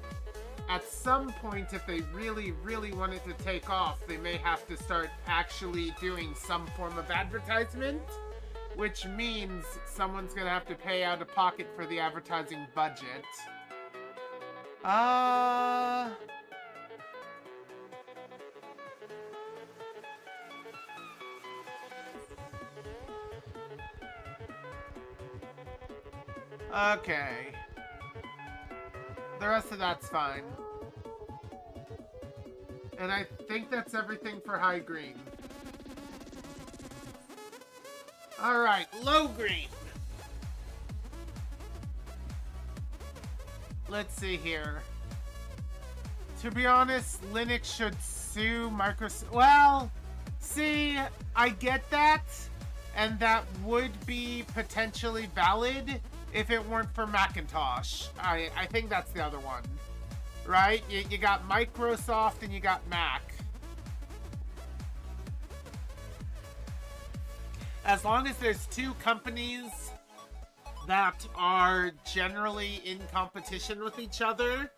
at some point, if they really, really want it to take off, they may have to start actually doing some form of advertisement, which means someone's gonna have to pay out of pocket for the advertising budget. Okay. The rest of that's fine. And I think that's everything for high green. Alright, low green. Let's see here. To be honest, Linux should sue Microsoft. Well, see, I get that. And that would be potentially valid if it weren't for Macintosh. I think that's the other one. Right? You got Microsoft and you got Mac. As long as there's two companies that are generally in competition with each other,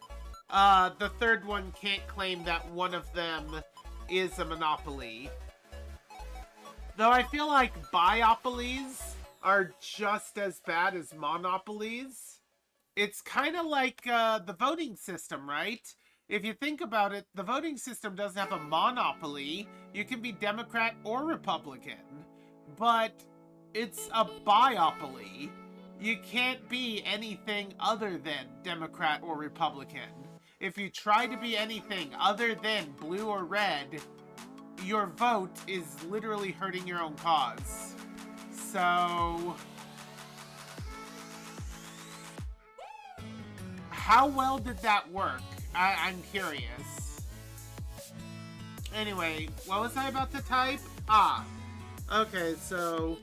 the third one can't claim that one of them is a monopoly. Though I feel like biopolies are just as bad as monopolies. It's kind of like the voting system, right? If you think about it, the voting system doesn't have a monopoly. You can be Democrat or Republican. But it's a biopoly. You can't be anything other than Democrat or Republican. If you try to be anything other than blue or red, your vote is literally hurting your own cause. So how well did that work? I'm curious. Anyway, what was I about to type? Okay, so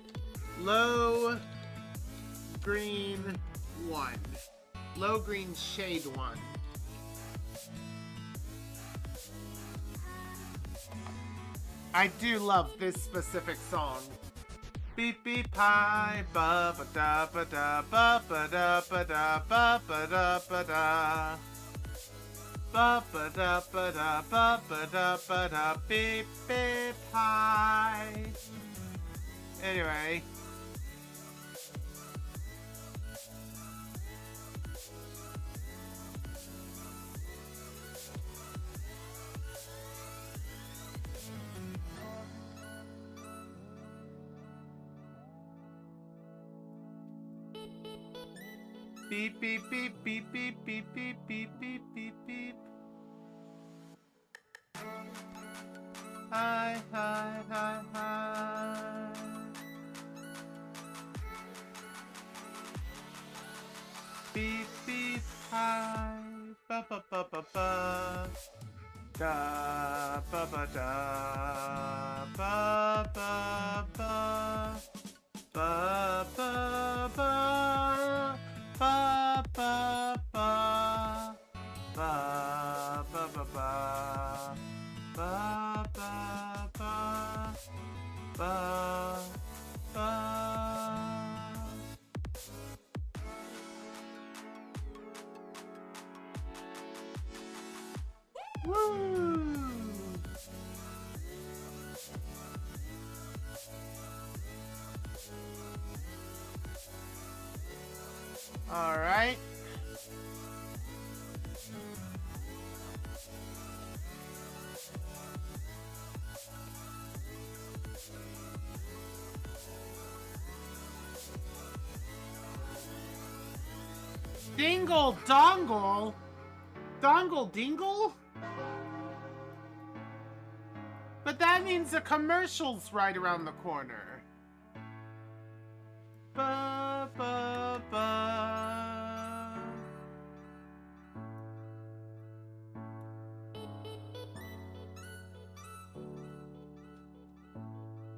low green 1. Low green shade 1. I do love this specific song. Beep beep pie, ba ba da ba da ba ba da ba da ba ba da ba da. Ba ba da ba da ba ba da ba da beep beep pie. Anyway. Beep beep beep beep beep beep beep beep beep beep beep. Hi hi hi hi. Beep beep hi. Ba ba ba ba ba. Da ba ba da ba ba ba. Ba ba ba. Ba ba ba. Ba ba ba ba. Ba ba ba. Ba ba. Woo! All right. Dingle dongle? Dongle dingle? But that means the commercial's right around the corner. Ba, ba, ba.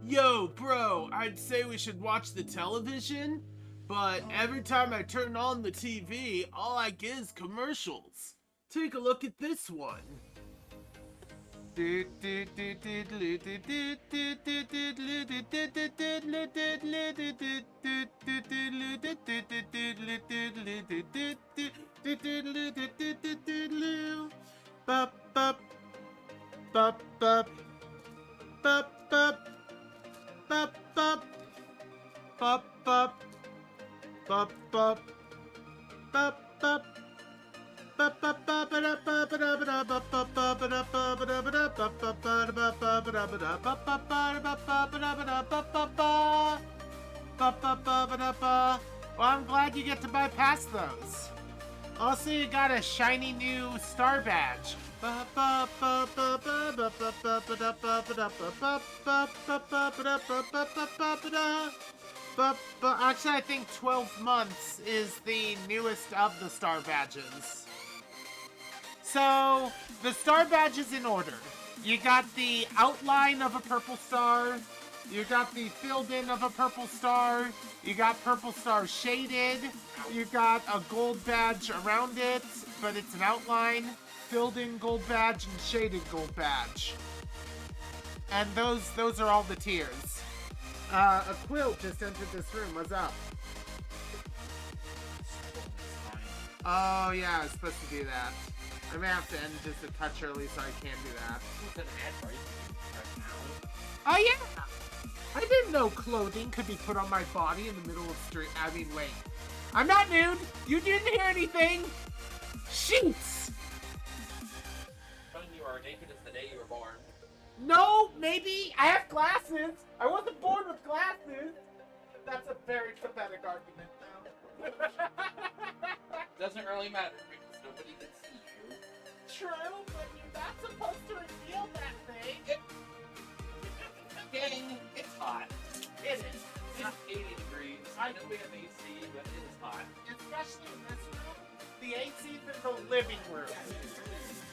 Yo, bro, I'd say we should watch the television, but every time I turn on the TV, all I get is commercials. Take a look at this one. Bup, bup, bup, bup, bup, bup. Bup, bup, bup, bup, bup, bup, bup, bup. Well, I'm glad you get to bypass those. Also, you got a shiny new star badge. But actually, I think 12 months is the newest of the star badges. So, the star badge is in order. You got the outline of a purple star. You got the filled in of a purple star. You got purple star shaded. You got a gold badge around it, but it's an outline. Filled in gold badge and shaded gold badge. And those are all the tiers. A quilt just entered this room. What's up? Oh yeah, I was supposed to do that. I may have to end just a touch early so I can do that. Oh yeah! I didn't know clothing could be put on my body in the middle of street. I mean, wait. I'm not nude! You didn't hear anything! Sheets! When you are naked is the day you were born. No, maybe. I have glasses. I wasn't born with glasses. That's a very pathetic argument, though. Doesn't really matter because nobody can see you. True, but you're not supposed to reveal that thing. Dang, it's hot. It is. It's 80 degrees. I know we have AC, but it is hot. Especially in this room. The AC's in the living room.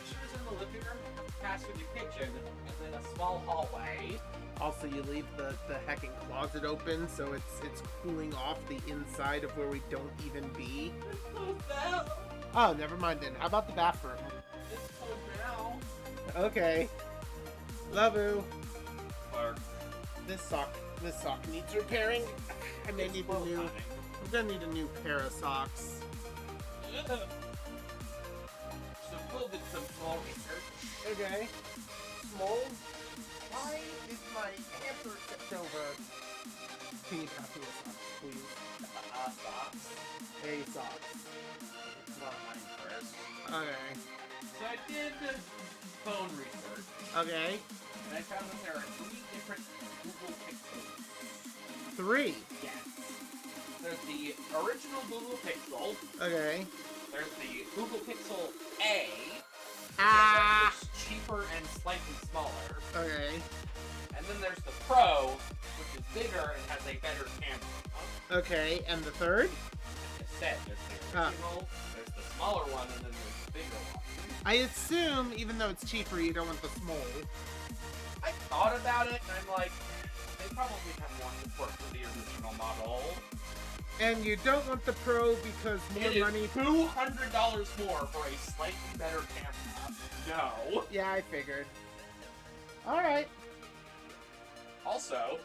She was in the living room, past through the kitchen, and then a small hallway. Also, you leave the heckin' closet open, so it's cooling off the inside of where we don't even be. It's cold now. Oh, never mind then. How about the bathroom? It's cold now. Okay. Love you. Clark. This sock needs repairing. I may need a new. I'm gonna need a new pair of socks. So Will did some small research. Okay. Small. Why is my hamper tipped over? Can you pass me a sock, please? Socks. A socks. Not mine first. Okay. So I did phone research, Okay. and I found that there are 3 different Google Pixels. 3. Yes. There's the original Google Pixel. Okay. There's the Google Pixel A. Ah. Which is cheaper and slightly smaller. Okay. And then there's the Pro, which is bigger and has a better camera. Okay. And the third? Like I said, there's the original, there's the smaller one, and then there's the bigger one. I assume, even though it's cheaper, you don't want the small. I thought about it, and I'm like, they probably have more support for the original model. And you don't want the Pro because more It is money. $200 more for a slightly better camera. No. Yeah, I figured. Alright. Also,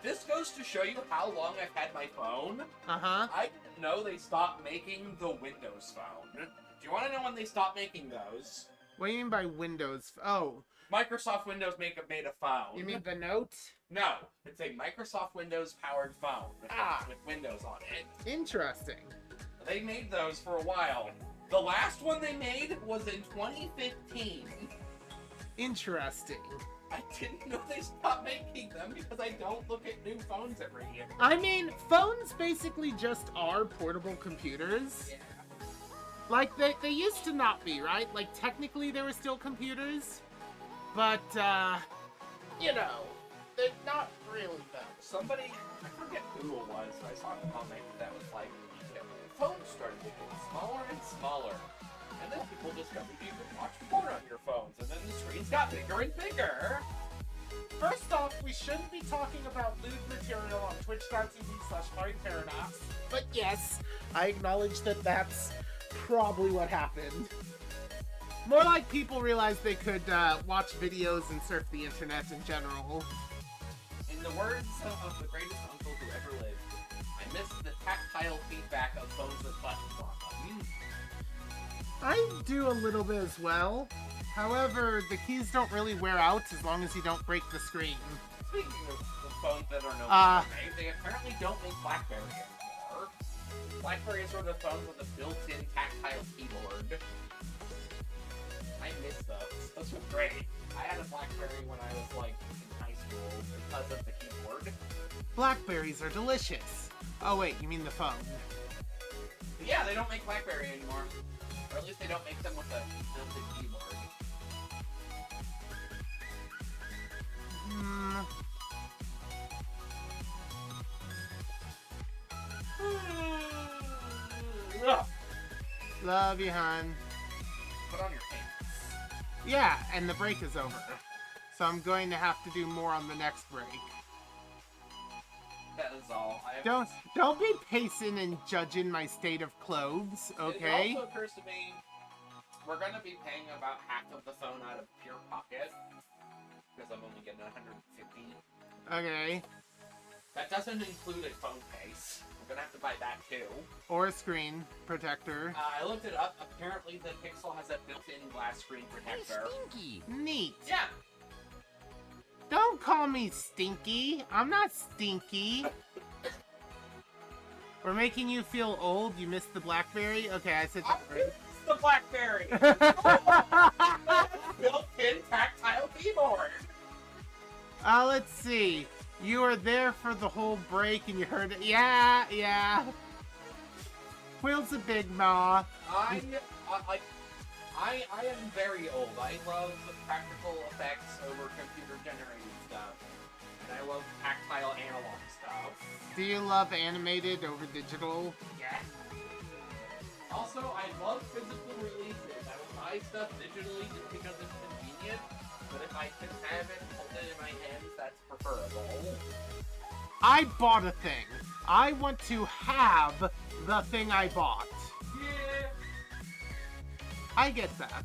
this goes to show you how long I've had my phone. Uh-huh. I didn't know they stopped making the Windows Phone. Do you want to know when they stopped making those? What do you mean by Windows? Oh. Microsoft Windows made a phone. You mean the Note? No, it's a Microsoft Windows powered phone Ah. with Windows on it. Interesting. They made those for a while. The last one they made was in 2015. Interesting. I didn't know they stopped making them because I don't look at new phones every year. I mean, phones basically just are portable computers. Yeah. Like, they used to not be, right? Like, technically they were still computers, but, you know, they're not really though. Somebody, I forget who it was, I saw a comment that was like, you know, phones started to get smaller and smaller. And then people discovered you could watch porn on your phones, and then the screens got bigger and bigger. First off, we shouldn't be talking about lewd material on twitch.tv/MartyParadox. But yes, I acknowledge that that's probably what happened. More like people realized they could watch videos and surf the internet in general. In the words of the greatest uncle who ever lived, I miss the tactile feedback of phones with buttons on them. I do a little bit as well. However, the keys don't really wear out as long as you don't break the screen. Speaking of the phones that are no longer made, they apparently don't make BlackBerry anymore. BlackBerry is sort of phones with a built-in tactile keyboard. I miss those. Those were great. I had a BlackBerry when I was like in high school because of the keyboard. Blackberries are delicious. Oh wait, you mean the phone. But yeah, they don't make BlackBerry anymore. Or at least they don't make them with a built-in keyboard. Love you, hon. Put on your pants. Yeah, and the break is over. So I'm going to have to do more on the next break. That is all. Don't be pacing and judging my state of clothes, okay? It also occurs to me, we're going to be paying about half of the phone out of pure pocket. Because I'm only getting 150. Okay. That doesn't include a phone case. We're gonna have to buy that too. Or a screen protector. I looked it up. Apparently the Pixel has a built-in glass screen protector. Hey, Stinky! Neat. Yeah. Don't call me stinky. I'm not stinky. We're making you feel old. You missed the BlackBerry? Okay, I said The BlackBerry! Built-in tactile keyboard! Let's see. You were there for the whole break and you heard it. Yeah. Quill's a big ma. I am very old. I love practical effects over computer-generated stuff. And I love tactile analog stuff. Do you love animated over digital? Yeah. Also, I love physical releases. I will buy stuff digitally just because it's convenient. But if I can have it, hold it in my hands, that's preferable. I bought a thing. I want to have the thing I bought. Yeah. I get that.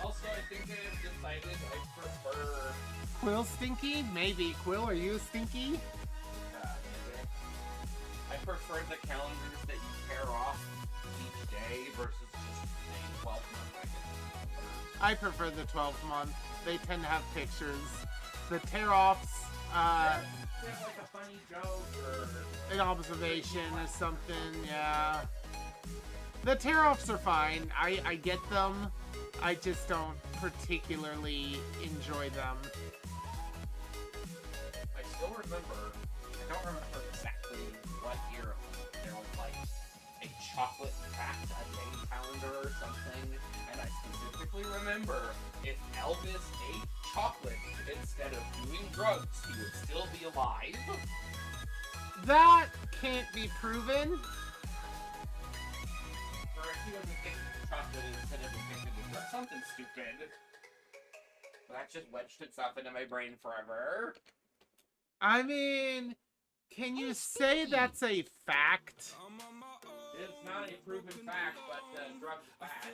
Also, I think I have decided I prefer... Quill stinky? Maybe. Quill, are you stinky? I prefer the calendars that you tear off each day versus just a 12-month. I prefer the 12-month. They tend to have pictures. The tear-offs, They have like a funny joke or... an observation or something, yeah. The tear-offs are fine. I get them. I just don't particularly enjoy them. I still remember, I don't remember exactly what year there was like a chocolate fact a day calendar or something, and I specifically remember if Elvis ate chocolate instead of doing drugs, he would still be alive. That can't be proven. Or if he was addicted to chocolate instead of addicted to drugs, something stupid. But that just wedged itself into my brain forever. I mean, can you say that's a fact? It's not a proven fact, but drugs bad.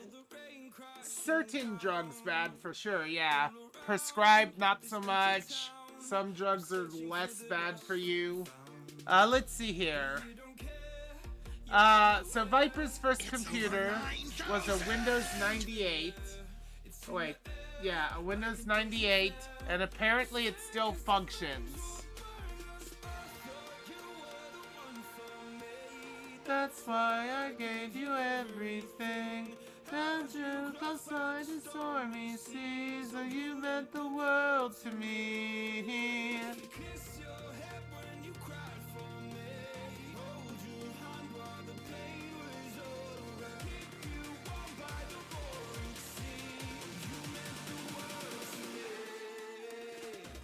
Certain drugs bad for sure, yeah. Prescribed, not so much. Some drugs are less bad for you. Let's see here. So Viper's first computer was a Windows 98. Wait, yeah, a Windows 98, and apparently it still functions. That's why I gave you everything. Down to outside the stormy seas, oh, you meant the world to me.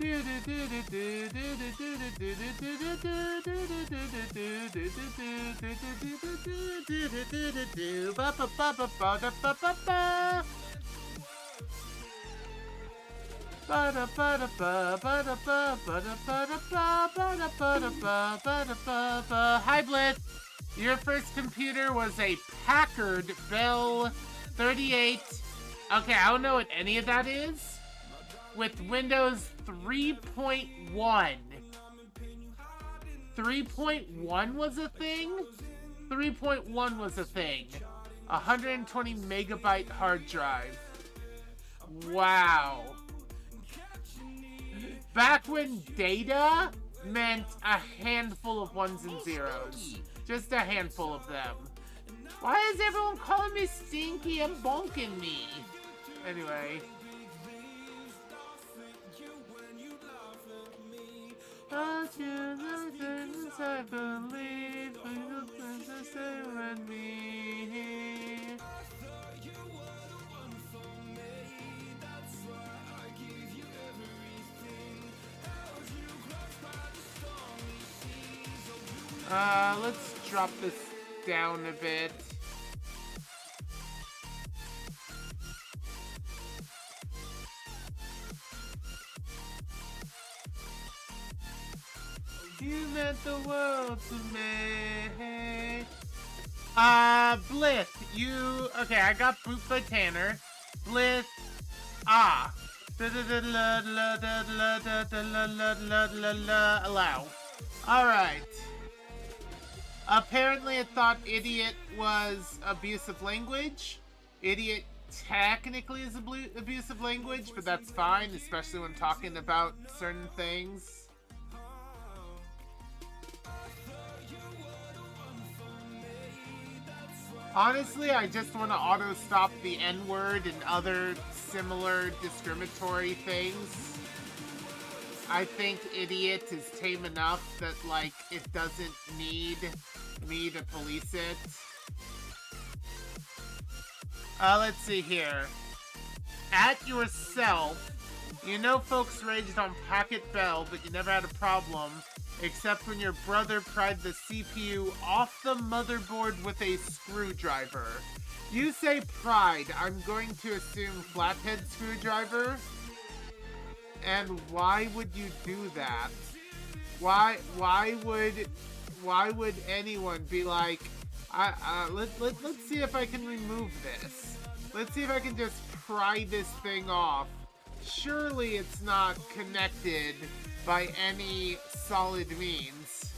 Hi, Blitz. Your first computer was a Packard Bell 38. Okay, I don't know what any of that is. With Windows 3.1. 3.1 was a thing? 3.1 was a thing. 120 megabyte hard drive. Wow. Back when data meant a handful of ones and zeros. Just a handful of them. Why is everyone calling me stinky and bonking me? Anyway. I believe me. Let's drop this down a bit. You meant the world to me. Blith, you... Okay, I got Boot by Tanner. Blith, allow. Alright. Apparently it thought idiot was abusive language. Idiot technically is abusive language, but that's fine, especially when talking about certain things. Honestly, I just want to auto-stop the N-word and other similar discriminatory things. I think idiot is tame enough that, like, it doesn't need me to police it. Let's see here. At yourself, you know folks raged on Packet Bell, but you never had a problem, except when your brother pried the CPU off the motherboard with a screwdriver. You say pried, I'm going to assume flathead screwdriver? And why would you do that? Why would anyone be like, let's see if I can remove this. Let's see if I can just pry this thing off. Surely it's not connected by any solid means.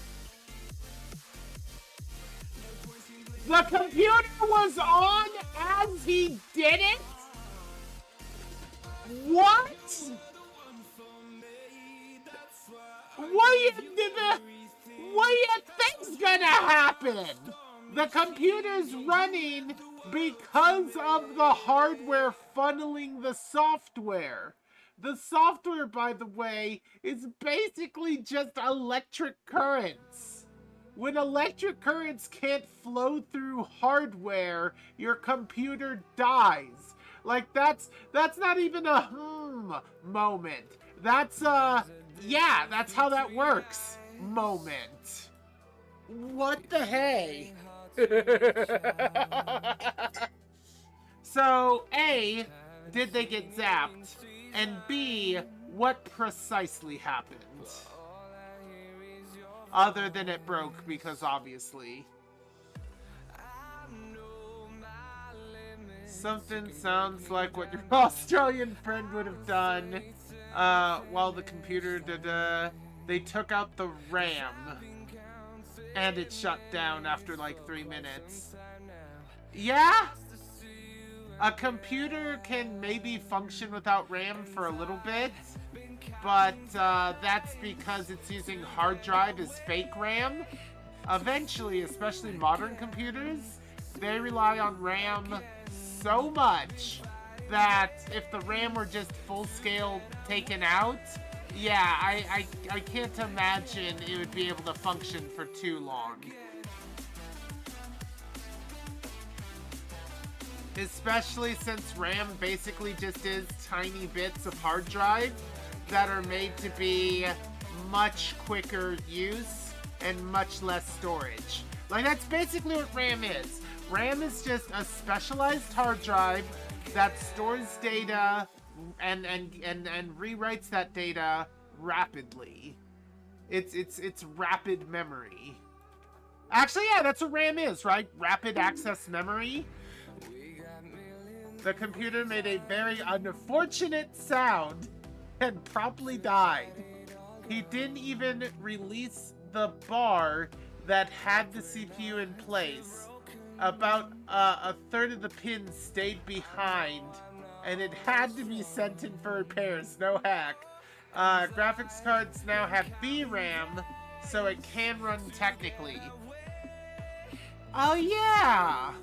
The computer was on as he did it? What? What do you think's gonna happen? The computer's running because of the hardware funneling the software. The software, by the way, is basically just electric currents. When electric currents can't flow through hardware, your computer dies. Like, that's not even a moment. That's yeah, that's how that works moment. What the hey? So, A, did they get zapped? And B, what precisely happened? Other than it broke, because obviously. Something sounds like what your Australian friend would have done while the computer did, they took out the RAM. And it shut down after like 3 minutes. Yeah? A computer can maybe function without RAM for a little bit, but that's because it's using hard drive as fake RAM. Eventually, especially modern computers, they rely on RAM so much that if the RAM were just full scale taken out, yeah, I can't imagine it would be able to function for too long. Especially since RAM basically just is tiny bits of hard drive. that are made to be much quicker use and much less storage. Like, that's basically what RAM is. RAM is just a specialized hard drive that stores data and rewrites that data rapidly. It's rapid memory. Actually, yeah, that's what RAM is, right? Rapid access memory. The computer made a very unfortunate sound and promptly died. He didn't even release the bar that had the CPU in place. About a third of the pins stayed behind, and it had to be sent in for repairs. No hack. Graphics cards now have VRAM, so it can run technically. Oh yeah!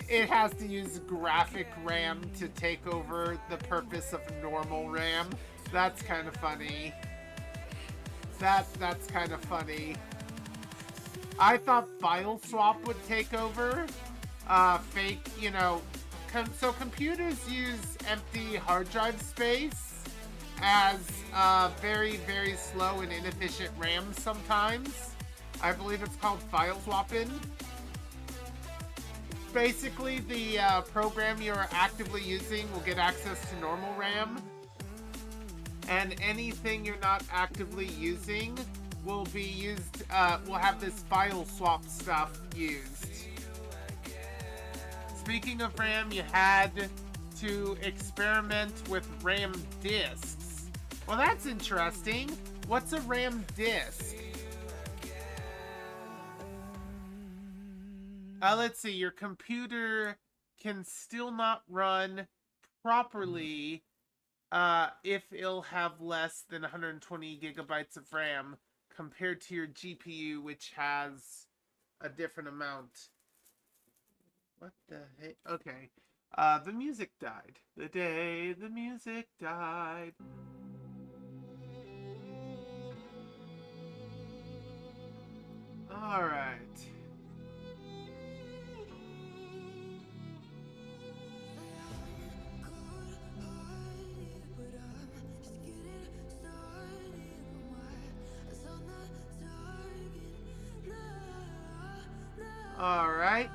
It has to use graphic RAM to take over the purpose of normal RAM. That's kind of funny. That's kind of funny. I thought file swap would take over. Fake, you know. So computers use empty hard drive space as very, very slow and inefficient RAM sometimes. I believe it's called file swapping. Basically, the program you're actively using will get access to normal RAM, and anything you're not actively using will be used, will have this file swap stuff used. Speaking of RAM, you had to experiment with RAM disks. Well, that's interesting. What's a RAM disk? Let's see, your computer can still not run properly if it'll have less than 120 gigabytes of RAM compared to your GPU, which has a different amount. What the heck? Okay. The music died. The day the music died. Alright. Alright.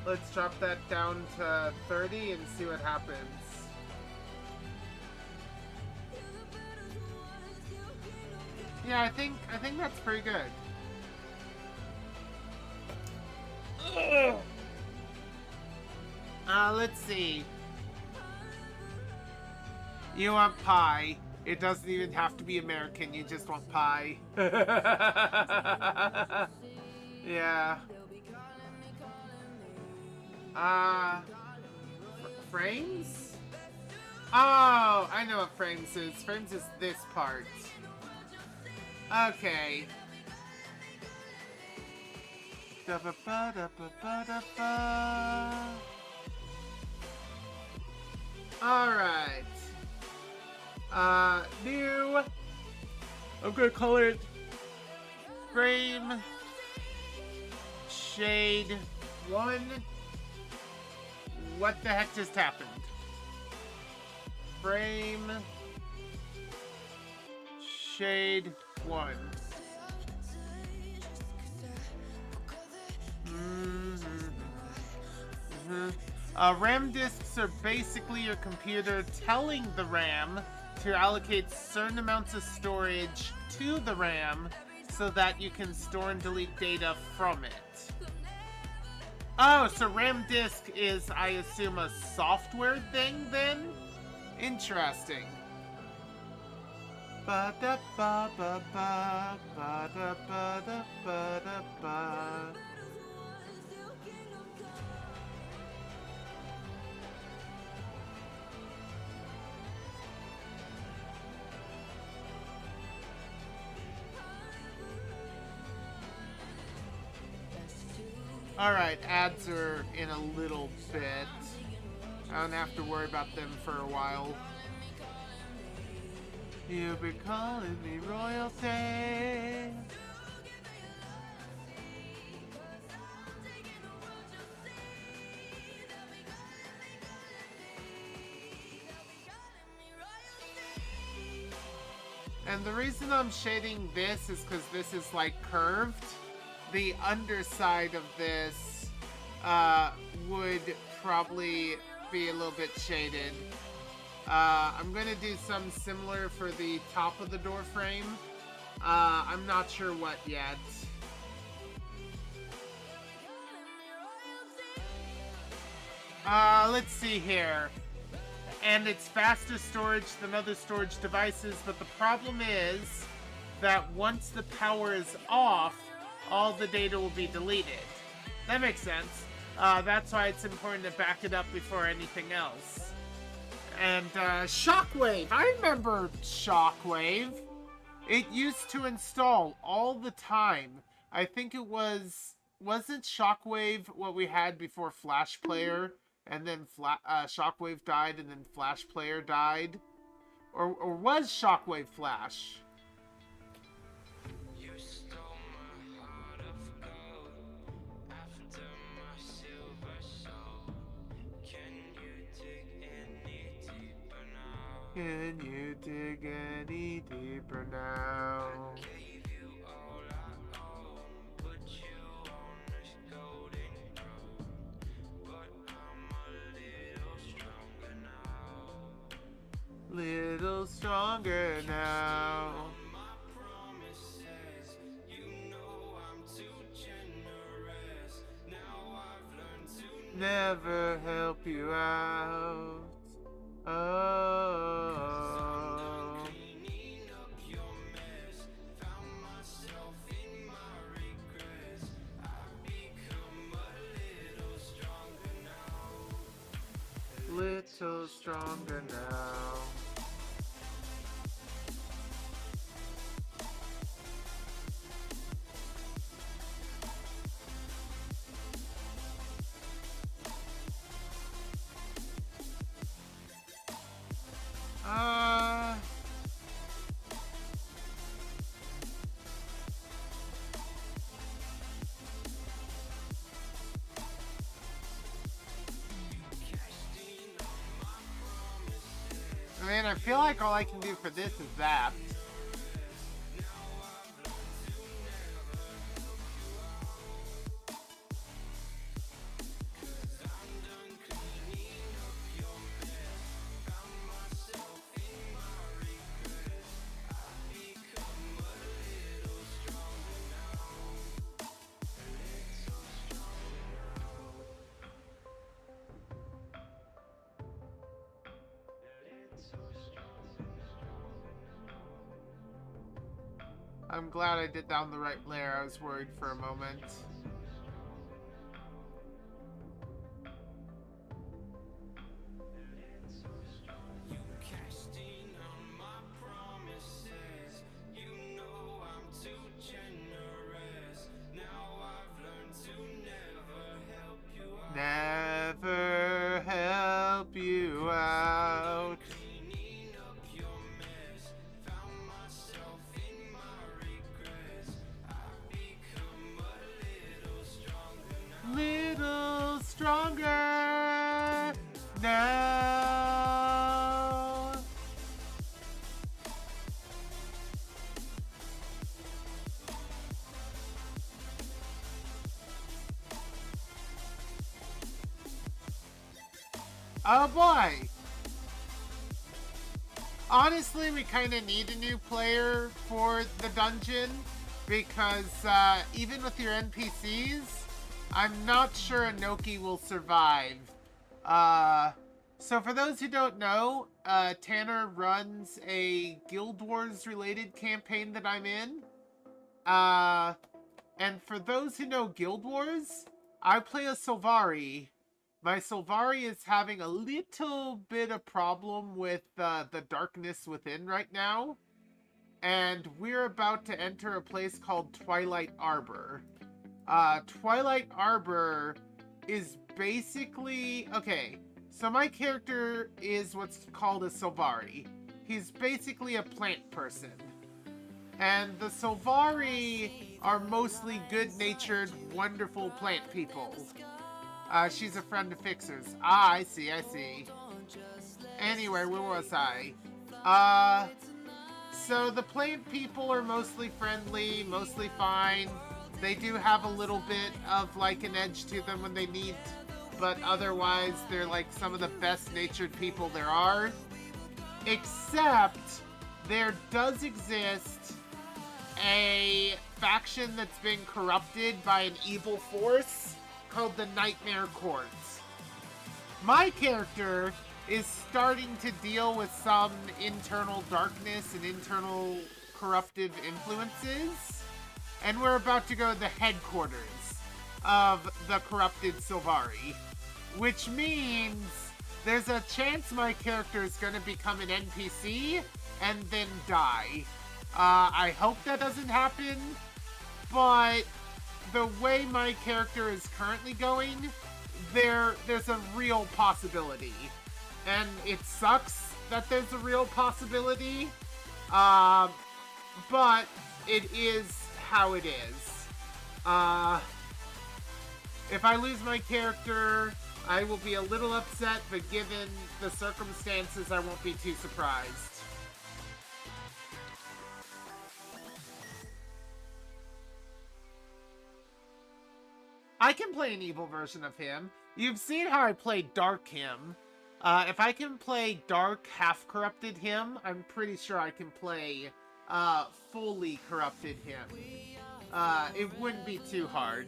Let's drop that down to 30 and see what happens. Yeah, I think that's pretty good. Let's see. You want pie. It doesn't even have to be American, you just want pie. Yeah. Frames? Oh, I know what frames is. Frames is this part. Okay. Alright. New. I'm gonna call it frame shade 1. What the heck just happened? Frame shade 1. RAM disks are basically your computer telling the RAM to allocate certain amounts of storage to the RAM so that you can store and delete data from it. Oh, so RAM disk is, I assume, a software thing then? Interesting. Ba-da-ba-ba-ba, ba-da-ba-da-ba-da-ba. Alright, ads are in a little bit. I don't have to worry about them for a while. You've been calling me royalty. And the reason I'm shading this is because this is like curved. The underside of this would probably be a little bit shaded. I'm gonna do something similar for the top of the door frame. I'm not sure what yet. Let's see here. And it's faster storage than other storage devices, but the problem is that once the power is off, all the data will be deleted. That makes sense. That's why it's important to back it up before anything else. And Shockwave! I remember Shockwave. It used to install all the time. I think it wasn't Shockwave what we had before Flash Player, and then Shockwave died, and then Flash Player died? Or was Shockwave Flash? You stole my heart of gold after my silver soul. Can you dig any deeper now? Can you dig any deeper now? Gave you all I own, put you on this golden throne, but I'm a little stronger now. Little stronger now. My promises, you know I'm too generous. Now I've learned to Never help you out. Oh. cleaning up your mess. Found myself in my regrets. I've become a little stronger now. Little stronger now. Man, I feel like all I can do for this is that. I'm glad I did down the right layer. I was worried for a moment. Casting on my promises, you know I'm too generous. Now I've learned to never help you out. Never help you out. Cleaning up your mess, found myself in my regrets. I've become a little stronger now. Little stronger now. Oh boy! Honestly, we kind of need a new player for the dungeon because even with your NPCs, I'm not sure Inoki will survive. So for those who don't know, Tanner runs a Guild Wars related campaign that I'm in. And for those who know Guild Wars, I play a Sylvari. My Sylvari is having a little bit of problem with the darkness within right now. And we're about to enter a place called Twilight Arbor. Twilight Arbor is basically... Okay, so my character is what's called a Sylvari. He's basically a plant person. And the Sylvari are mostly good-natured, wonderful plant people. She's a friend of Fixer's. Ah, I see. Anyway, where was I? So the plant people are mostly friendly, mostly fine. They do have a little bit of like an edge to them when they need, but otherwise they're like some of the best natured people there are. Except there does exist a faction that's been corrupted by an evil force called the Nightmare Court. My character is starting to deal with some internal darkness and internal corruptive influences, and we're about to go to the headquarters of the corrupted Sylvari, which means there's a chance my character is going to become an NPC and then die. I hope that doesn't happen, but the way my character is currently going, there's a real possibility. And it sucks that there's a real possibility, but it is how it is. If I lose my character, I will be a little upset, but given the circumstances, I won't be too surprised. I can play an evil version of him. You've seen how I played Dark him. If I can play Dark half-corrupted him, I'm pretty sure I can play fully corrupted him. It wouldn't be too hard.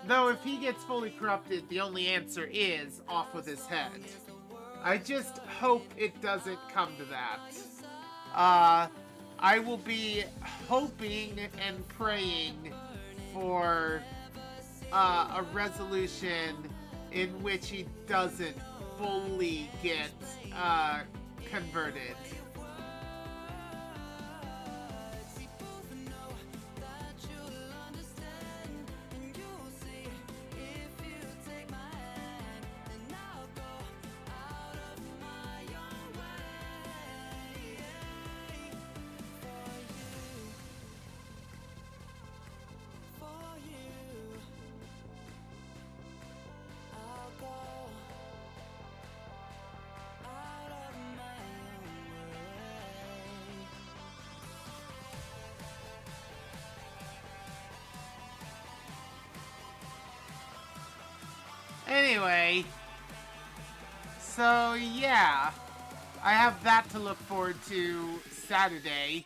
Though if he gets fully corrupted, the only answer is off with his head. I just hope it doesn't come to that. I will be hoping and praying for a resolution in which he doesn't fully get converted. Anyway, so yeah, I have that to look forward to Saturday.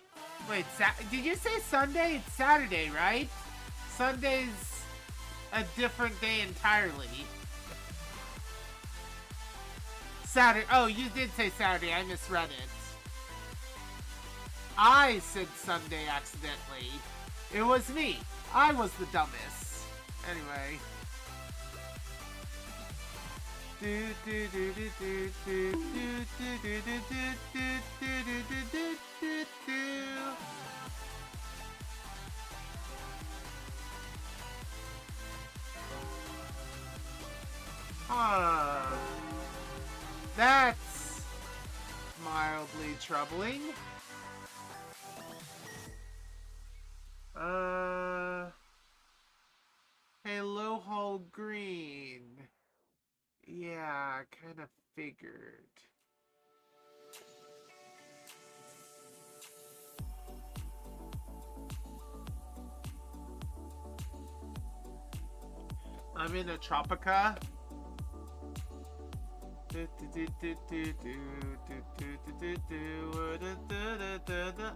Wait, did you say Sunday? It's Saturday, right? Sunday's a different day entirely. Saturday. Oh, you did say Saturday. I misread it. I said Sunday accidentally. It was me. I was the dumbest. Anyway. That's mildly troubling. Hello, Hall Green. Yeah, kind of figured. I'm in a Tropica.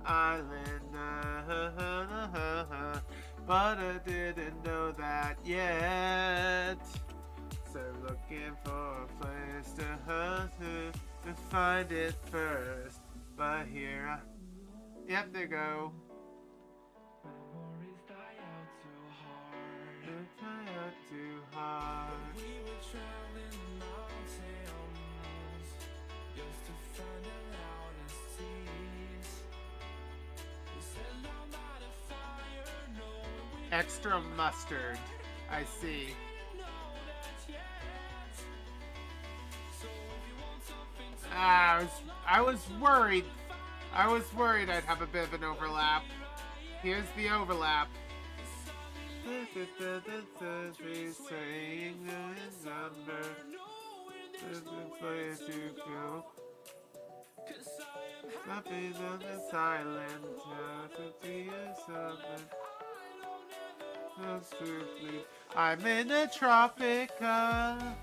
Island, but I didn't know that yet. So looking for a place to find it first. But here, yep, there go. Memories die out too hard. They die out too hard. We were traveling the mountains just to find the loudest seas. We sat down by the fire, knowing we extra mustard. I see. I was worried. I was worried I'd have a bit of an overlap. Here's the overlap. The face of the silent, to see something. So swiftly. I'm in the tropica.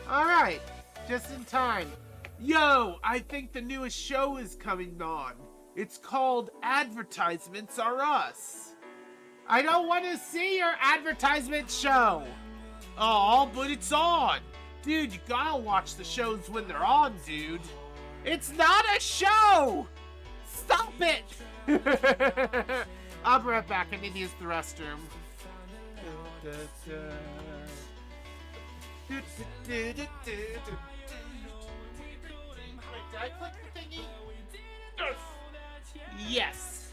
Alright, just in time. Yo, I think the newest show is coming on. It's called Advertisements Are Us. I don't want to see your advertisement show. Oh, but it's on. Dude, you gotta watch the shows when they're on, dude. It's not a show! Stop it! I'll be right back. I need to use the restroom. Wait, did I click the thingy? Yes!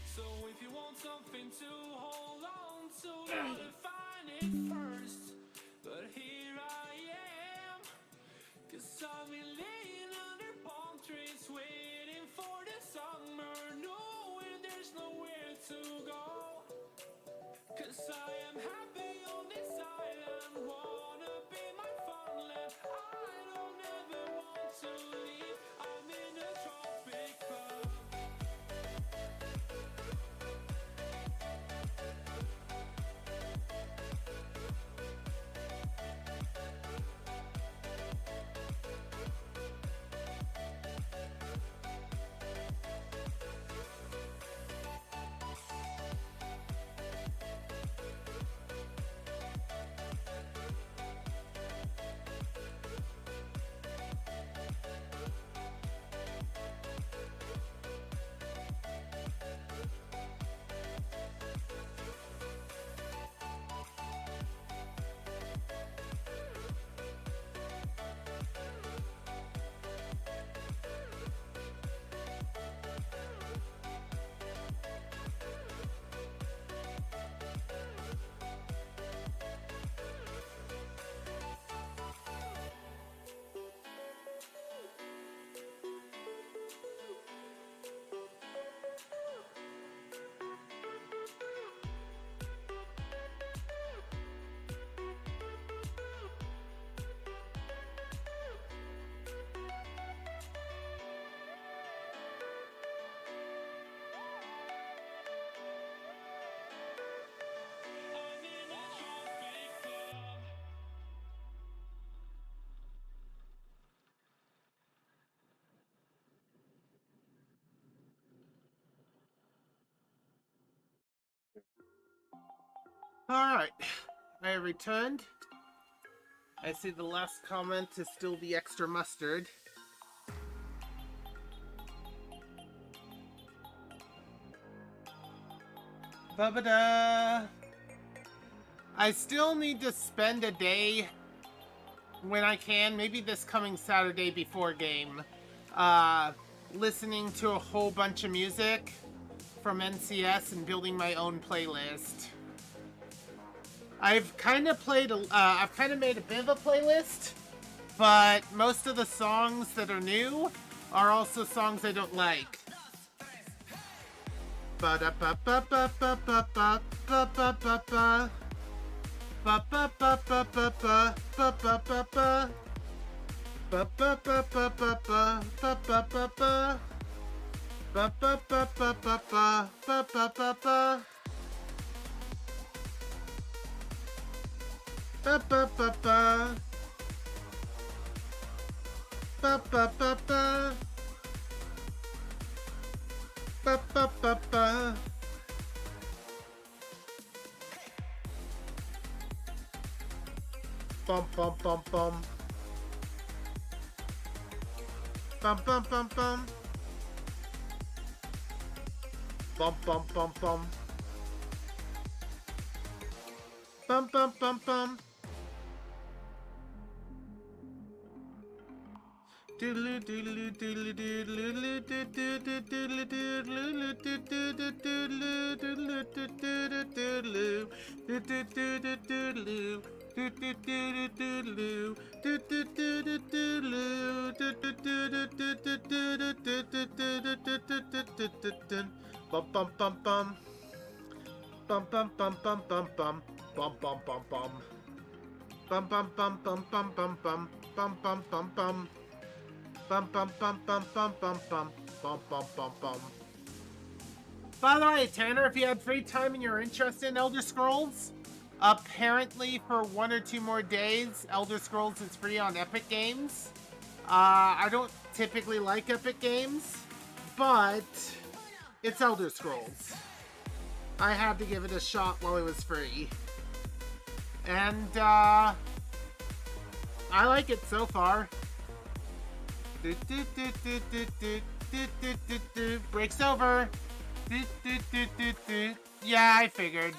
So if you want something to hold on to, find it first. But here I am, 'cause I've been laying under palm trees, waiting for the summer, knowing there's nowhere to go. 'Cause I am happy on this island, wanna be my funland. I don't ever want to leave, I'm in a tropic club. I'm in a tropic club. Alright, I returned. I see the last comment is still the extra mustard. Ba-ba-da! I still need to spend a day when I can, maybe this coming Saturday before game, listening to a whole bunch of music from NCS and building my own playlist. I've kind of made a bit of a playlist, but most of the songs that are new are also songs I don't like. Ba da ba ba ba ba ba ba ba ba ba ba. Ba ba ba ba ba ba ba ba ba ba. Ba ba ba ba ba ba ba ba ba ba. Ba ba ba ba ba ba ba ba ba ba. Ba ba ba ba. Ba ba ba ba. Ba ba ba ba. Bum bum bum bum. Bum bum bum bum. Bum bum bum bum. Bum bum bum bum. Bum bum bum bum. Bum bum bum bum bum bum. Bum bum bum bum. Bum bum bum bum bum bum bum. Bum bum bum bum. Bum bum bum bum bum bum bum. Bum bum bum bum. By the way, Tanner, if you had free time and you're interested in Elder Scrolls, apparently for 1 or 2 more days, Elder Scrolls is free on Epic Games. I don't typically like Epic Games, but it's Elder Scrolls. I had to give it a shot while it was free. And, I like it so far. Breaks over. Yeah, I figured.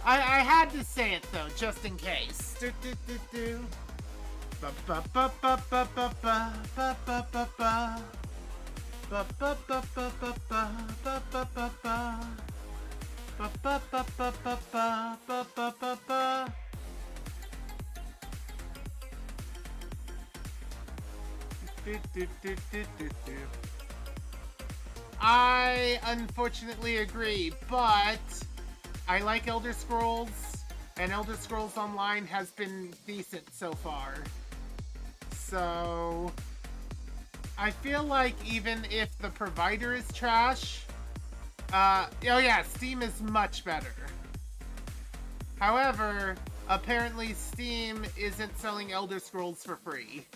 I had to say it though, just in case. I unfortunately agree, but I like Elder Scrolls, and Elder Scrolls Online has been decent so far. So I feel like even if the provider is trash, oh yeah, Steam is much better. However, apparently Steam isn't selling Elder Scrolls for free.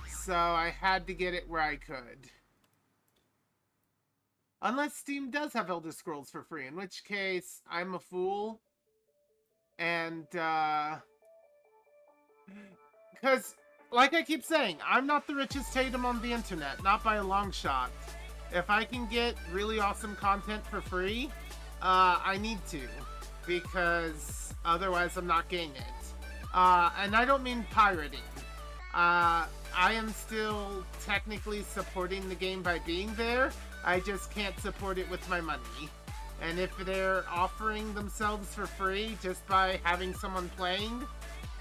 So I had to get it where I could. Unless Steam does have Elder Scrolls for free, in which case I'm a fool. And, because, like I keep saying, I'm not the richest Tatum on the internet, not by a long shot. If I can get really awesome content for free, I need to, because otherwise I'm not getting it. And I don't mean pirating. I am still technically supporting the game by being there. I just can't support it with my money. And if they're offering themselves for free just by having someone playing,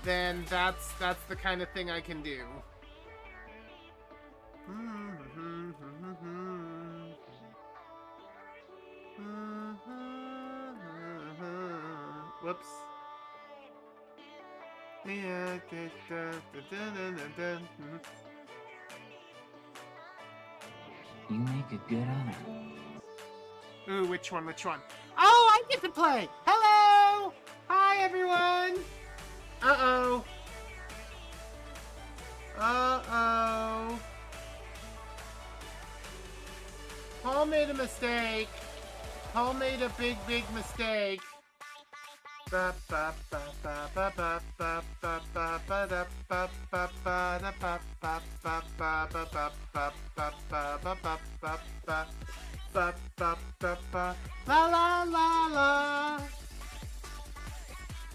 then that's the kind of thing I can do. Whoops. Yeah. You make a good hunter. Ooh, which one? Oh, I get to play! Hello! Hi, everyone! Uh-oh. Uh-oh. Paul made a mistake. Paul made a big, big mistake. La la la la.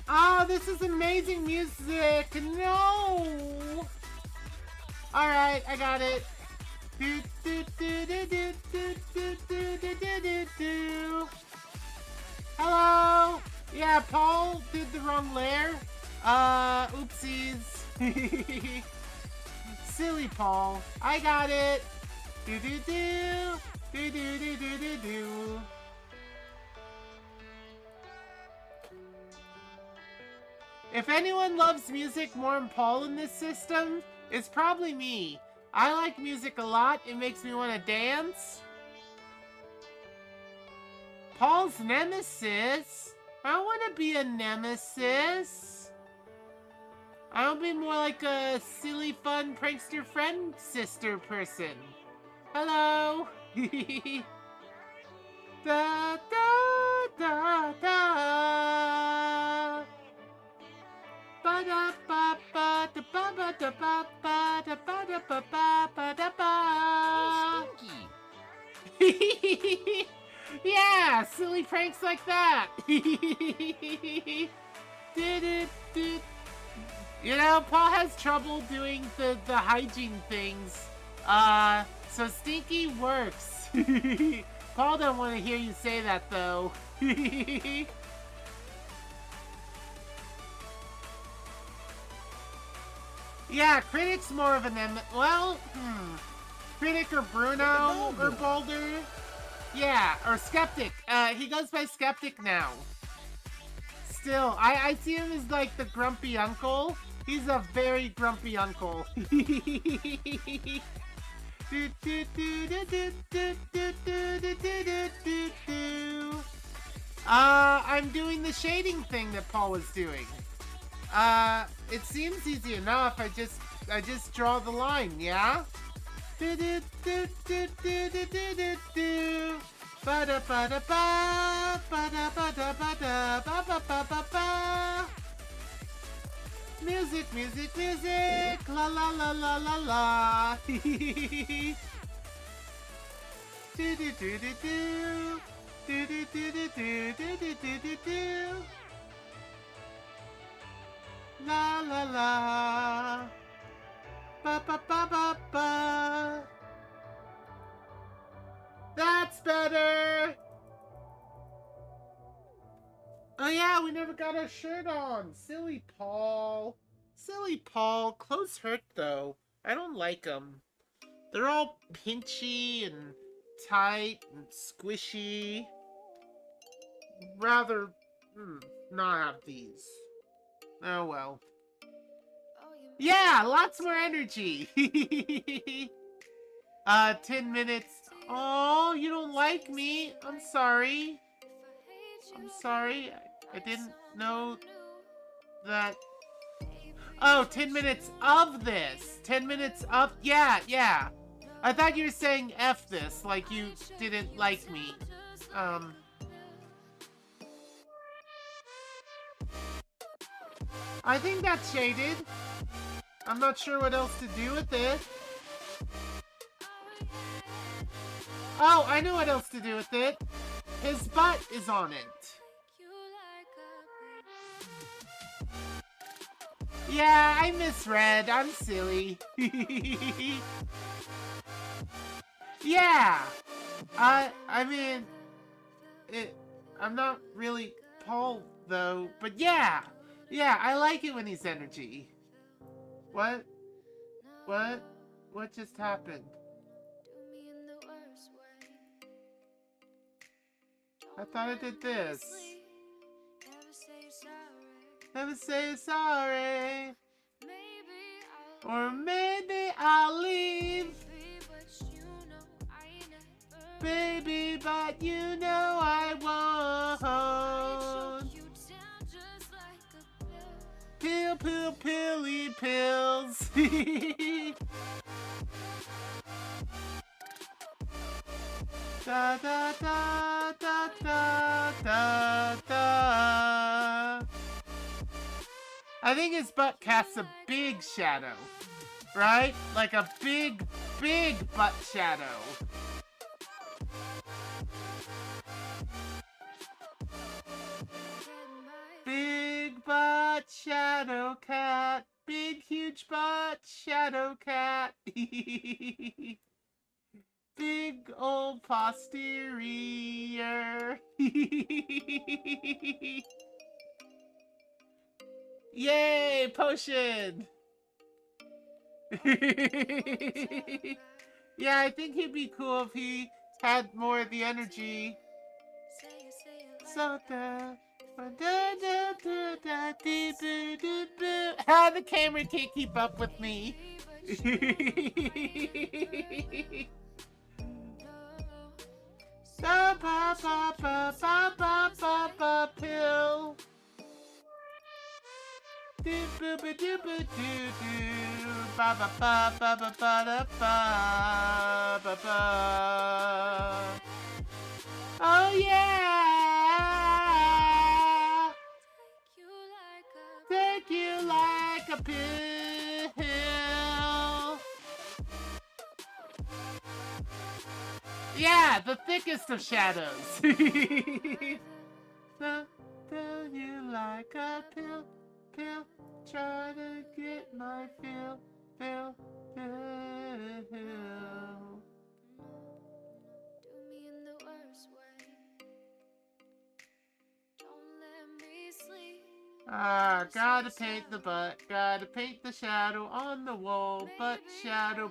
Oh, this is amazing music. No. All right, I got it. Hello. Yeah, Paul did the wrong layer. Oopsies. Silly Paul. I got it. Do. If anyone loves music more than Paul in this system, it's probably me. I like music a lot. It makes me want to dance. Paul's nemesis? I don't want to be a nemesis. I'll be more like a silly, fun, prankster friend sister person. Hello. Da da da da. Ba da ba ba da ba ba da ba ba da ba da ba ba da ba. Hey, Stinky! Yeah, silly pranks like that. You know, Paul has trouble doing the hygiene things So Stinky works. Paul don't want to hear you say that, though. Yeah, Critic's more of an Critic or Bruno or Boulder. Yeah, or Skeptic. He goes by Skeptic now. Still, I see him as like the grumpy uncle. He's a very grumpy uncle. I'm doing the shading thing that Paul was doing. It seems easy enough. I just draw the line, yeah? Music, music, music. La la la la la la. Do do do do do. Do do do do do do do do do. La la la. Ba ba ba ba ba. That's better. Oh yeah, we never got our shirt on. Silly Paul. Silly Paul. Clothes hurt though. I don't like them. They're all pinchy and tight and squishy. Rather not have these. Oh well. Yeah, lots more energy. 10 minutes. Oh, you don't like me? I'm sorry. I'm sorry. I didn't know that. Oh, 10 minutes of this. 10 minutes of. Yeah, yeah. I thought you were saying F this, like you didn't like me. I think that's shaded. I'm not sure what else to do with it. Oh, I know what else to do with it. His butt is on it. Yeah, I misread. I'm silly. Yeah. I mean, I'm not really Paul, though. But yeah. Yeah, I like it when he's energy. What? What? What just happened? I thought I did this. Never say sorry. Or maybe I'll leave. Baby, but you know I won't. Pill, pill, pilly pills. Da da da da da da da. I think his butt casts a big shadow, right? Like a big, big butt shadow. Big butt shadow cat. Big huge butt shadow cat. Big old posterior. Yay, potion. Yeah, I think he'd be cool if he had more of the energy. So the the camera can't keep up with me. Ba ba ba ba ba ba ba ba pill. Do boo boo do boo do do. Ba ba ba ba ba ba da ba ba ba. Oh yeah. Take you like a pill. Yeah, the thickest of shadows. So, tell you like a pill, pill. Try to get my fill, fill, fill. Ah, gotta paint the butt, gotta paint the shadow on the wall, but shadow,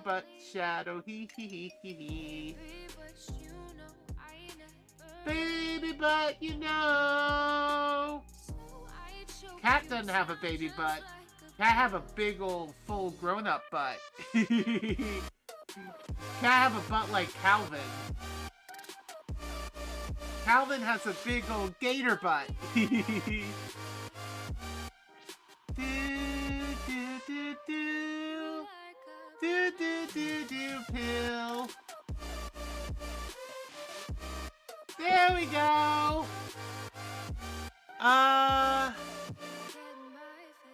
hee hee hee hee hee. Baby butt, you know. Cat doesn't have a baby butt. Cat have a big old full grown-up butt. Cat have a butt like Calvin. Calvin has a big old gator butt. Do, do, do, do. Do, do, do, do, pill. There we go.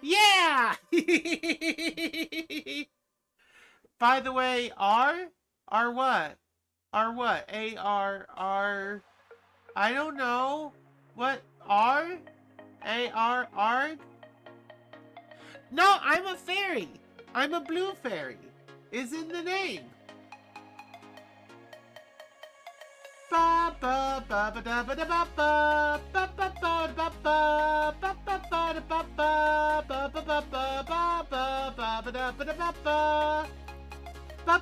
Yeah! By the way, R? R what? R what? A-R-R... I don't know. What? R? A-R... Arg? No, I'm a fairy. I'm a blue fairy. Is in the name. Ba ba ba ba da ba da ba ba ba ba ba ba ba ba ba ba da ba ba ba ba ba ba ba ba ba da ba da ba ba ba ba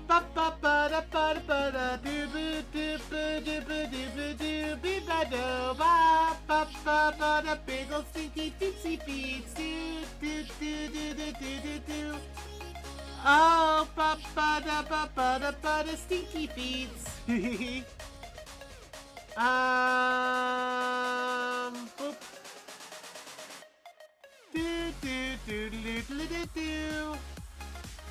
ba ba ba da ba da ba da do do do do do do do be ba do ba ba ba ba da big ol' stinky ditsy feet do do do do do do do do. Oh, ba-ba-da-ba-ba-da-ba-da stinky feet. Boop. Do-do-do-do-do-do-do.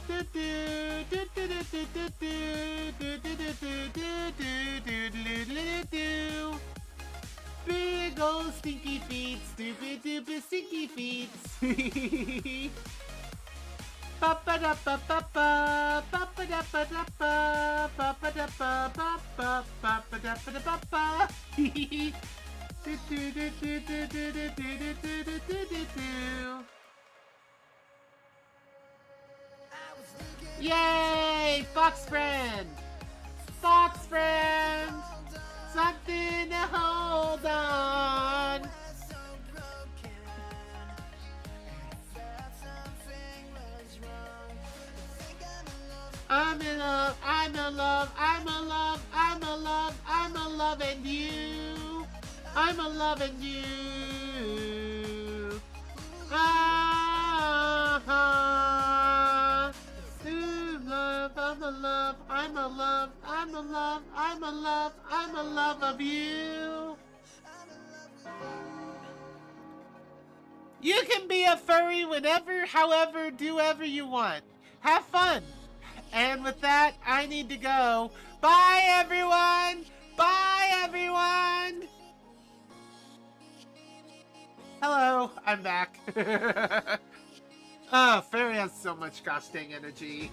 Do-do-do-do-do-do-do-do-do-do-do-do-do-do-do. Big ol' stinky feet, stupid stupid stinky feet. Ba ba da ba ba ba ba ba da ba da ba ba ba da ba ba ba ba ba da ba da ba ba. Do do do do do do do do do do do do do. Yay! Fox friend! Fox friend! Something to hold on! I'm in love, I'm in love, I'm in love, I'm in love, I'm in love and you. I'm in love and you. I'm in love, I'm in love, I'm in love, I'm in love, I'm in love of you. You can be a furry whenever, however, do whatever you want. Have fun. And with that, I need to go. Bye, everyone! Bye, everyone! Hello, I'm back. Oh, Fairy has so much gosh dang energy.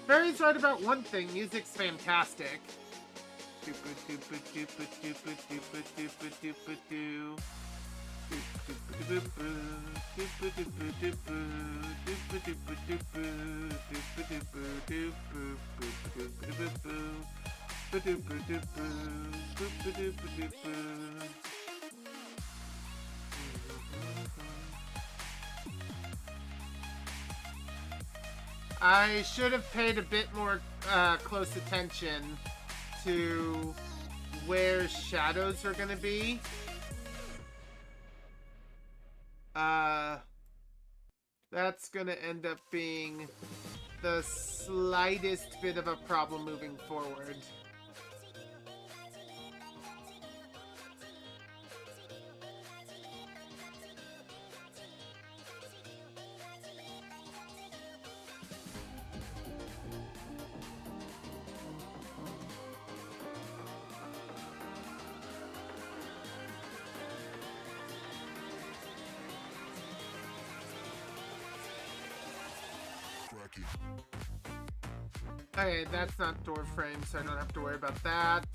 Fairy's right about one thing, music's fantastic. I should have paid a bit more close attention to where shadows are gonna be. That's gonna end up being the slightest bit of a problem moving forward. Okay, that's not door frame, so I don't have to worry about that.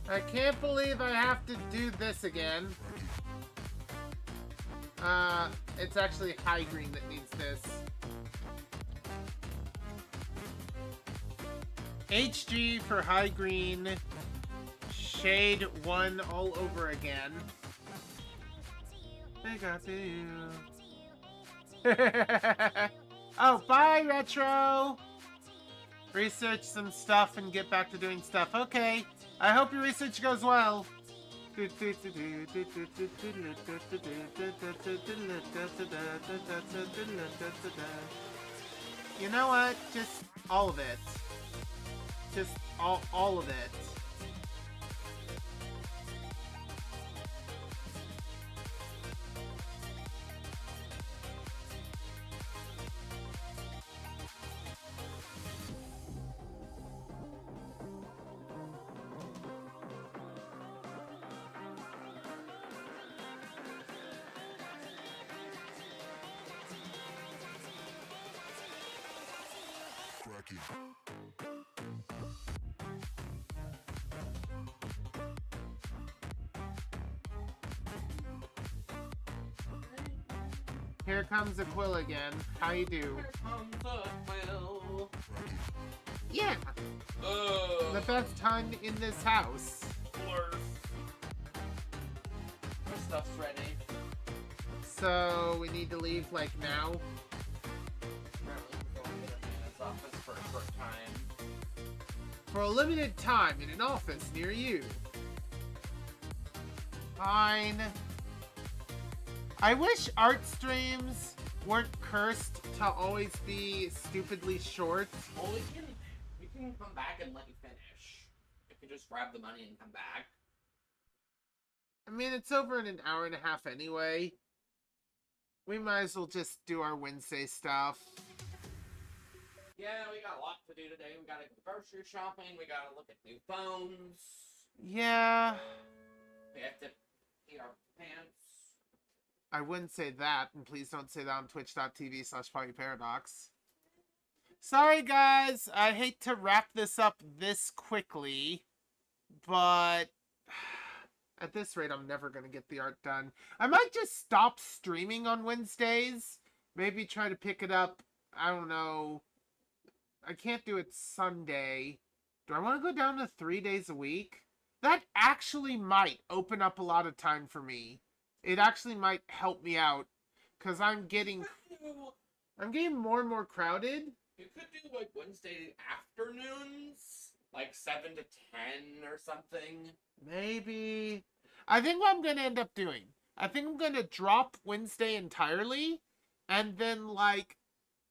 I can't believe I have to do this again. It's actually High Green that needs this. HG for High Green. Shade 1 all over again. They got to you. Oh, bye, Retro! Research some stuff and get back to doing stuff. Okay. I hope your research goes well. You know what? Just all of it. Just all of it. Here comes Aquila again. How you do? Here comes Will. Yeah, the best time in this house. Blurf. My stuff's ready. So we need to leave like now. Apparently we're going to the man's office for a short time. For a limited time in an office near you. Fine. I wish art streams weren't cursed to always be stupidly short. Well, we can come back and let you finish. You can just grab the money and come back. I mean, it's over in an hour and a half anyway. We might as well just do our Wednesday stuff. Yeah, we got a lot to do today. We gotta go grocery shopping. We gotta look at new phones. Yeah, We have to eat our pants. I wouldn't say that, and please don't say that on twitch.tv/PartyParadox. Sorry, guys. I hate to wrap this up this quickly, but at this rate, I'm never going to get the art done. I might just stop streaming on Wednesdays. Maybe try to pick it up, I don't know. I can't do it Sunday. Do I want to go down to 3 days a week? That actually might open up a lot of time for me. It actually might help me out, because I'm getting more and more crowded. You could do like Wednesday afternoons, like 7 to 10 or something. Maybe. I think what I'm going to end up doing, I think I'm going to drop Wednesday entirely, and then like,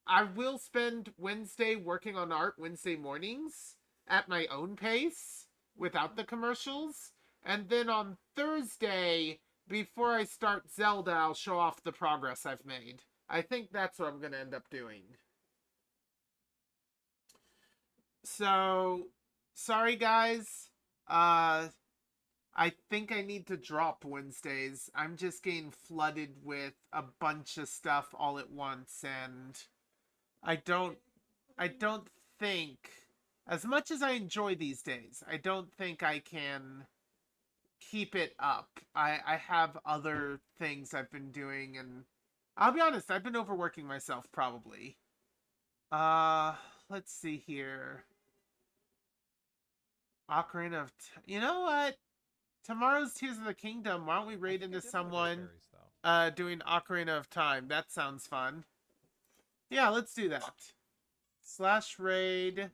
I will spend Wednesday working on art Wednesday mornings at my own pace, without the commercials, and then on Thursday, before I start Zelda, I'll show off the progress I've made. I think that's what I'm going to end up doing. So, sorry guys. I think I need to drop Wednesdays. I'm just getting flooded with a bunch of stuff all at once, and I don't think, as much as I enjoy these days, I don't think I can keep it up. I have other things I've been doing, and I'll be honest, I've been overworking myself probably. Let's see here. Ocarina of you know what? Tomorrow's Tears of the Kingdom. Why don't we raid into someone doing Ocarina of Time? That sounds fun. Yeah, let's do that. Slash raid.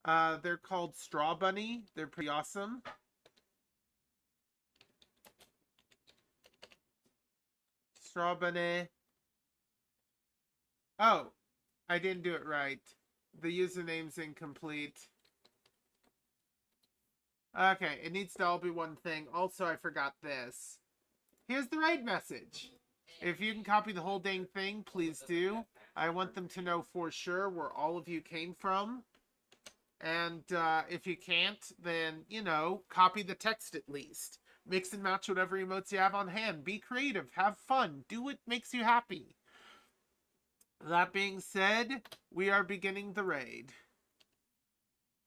They're called Straw Bunny. They're pretty awesome. Straw Bunny. Oh, I didn't do it right. The username's incomplete. Okay, it needs to all be one thing. Also, I forgot this. Here's the raid message. If you can copy the whole dang thing, please do. I want them to know for sure where all of you came from. And if you can't, then, you know, copy the text at least. Mix and match whatever emotes you have on hand. Be creative. Have fun. Do what makes you happy. That being said, we are beginning the raid.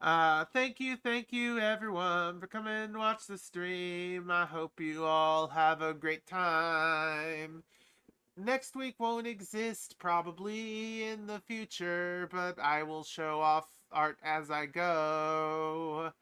Thank you everyone for coming and watch the stream. I hope you all have a great time. Next week won't exist probably in the future, but I will show off art as I go.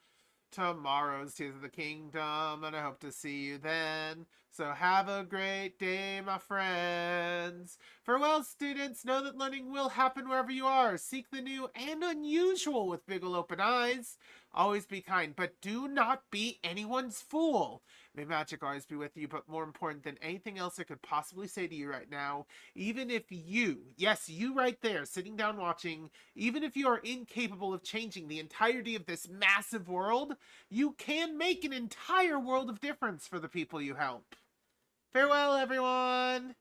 Tomorrow's Tears of the Kingdom, and I hope to see you then. So have a great day, my friends. Farewell, students. Know that learning will happen wherever you are. Seek the new and unusual with big ol' open eyes. Always be kind, but do not be anyone's fool. May magic always be with you, but more important than anything else I could possibly say to you right now, even if you, yes, you right there, sitting down watching, even if you are incapable of changing the entirety of this massive world, you can make an entire world of difference for the people you help. Farewell, everyone!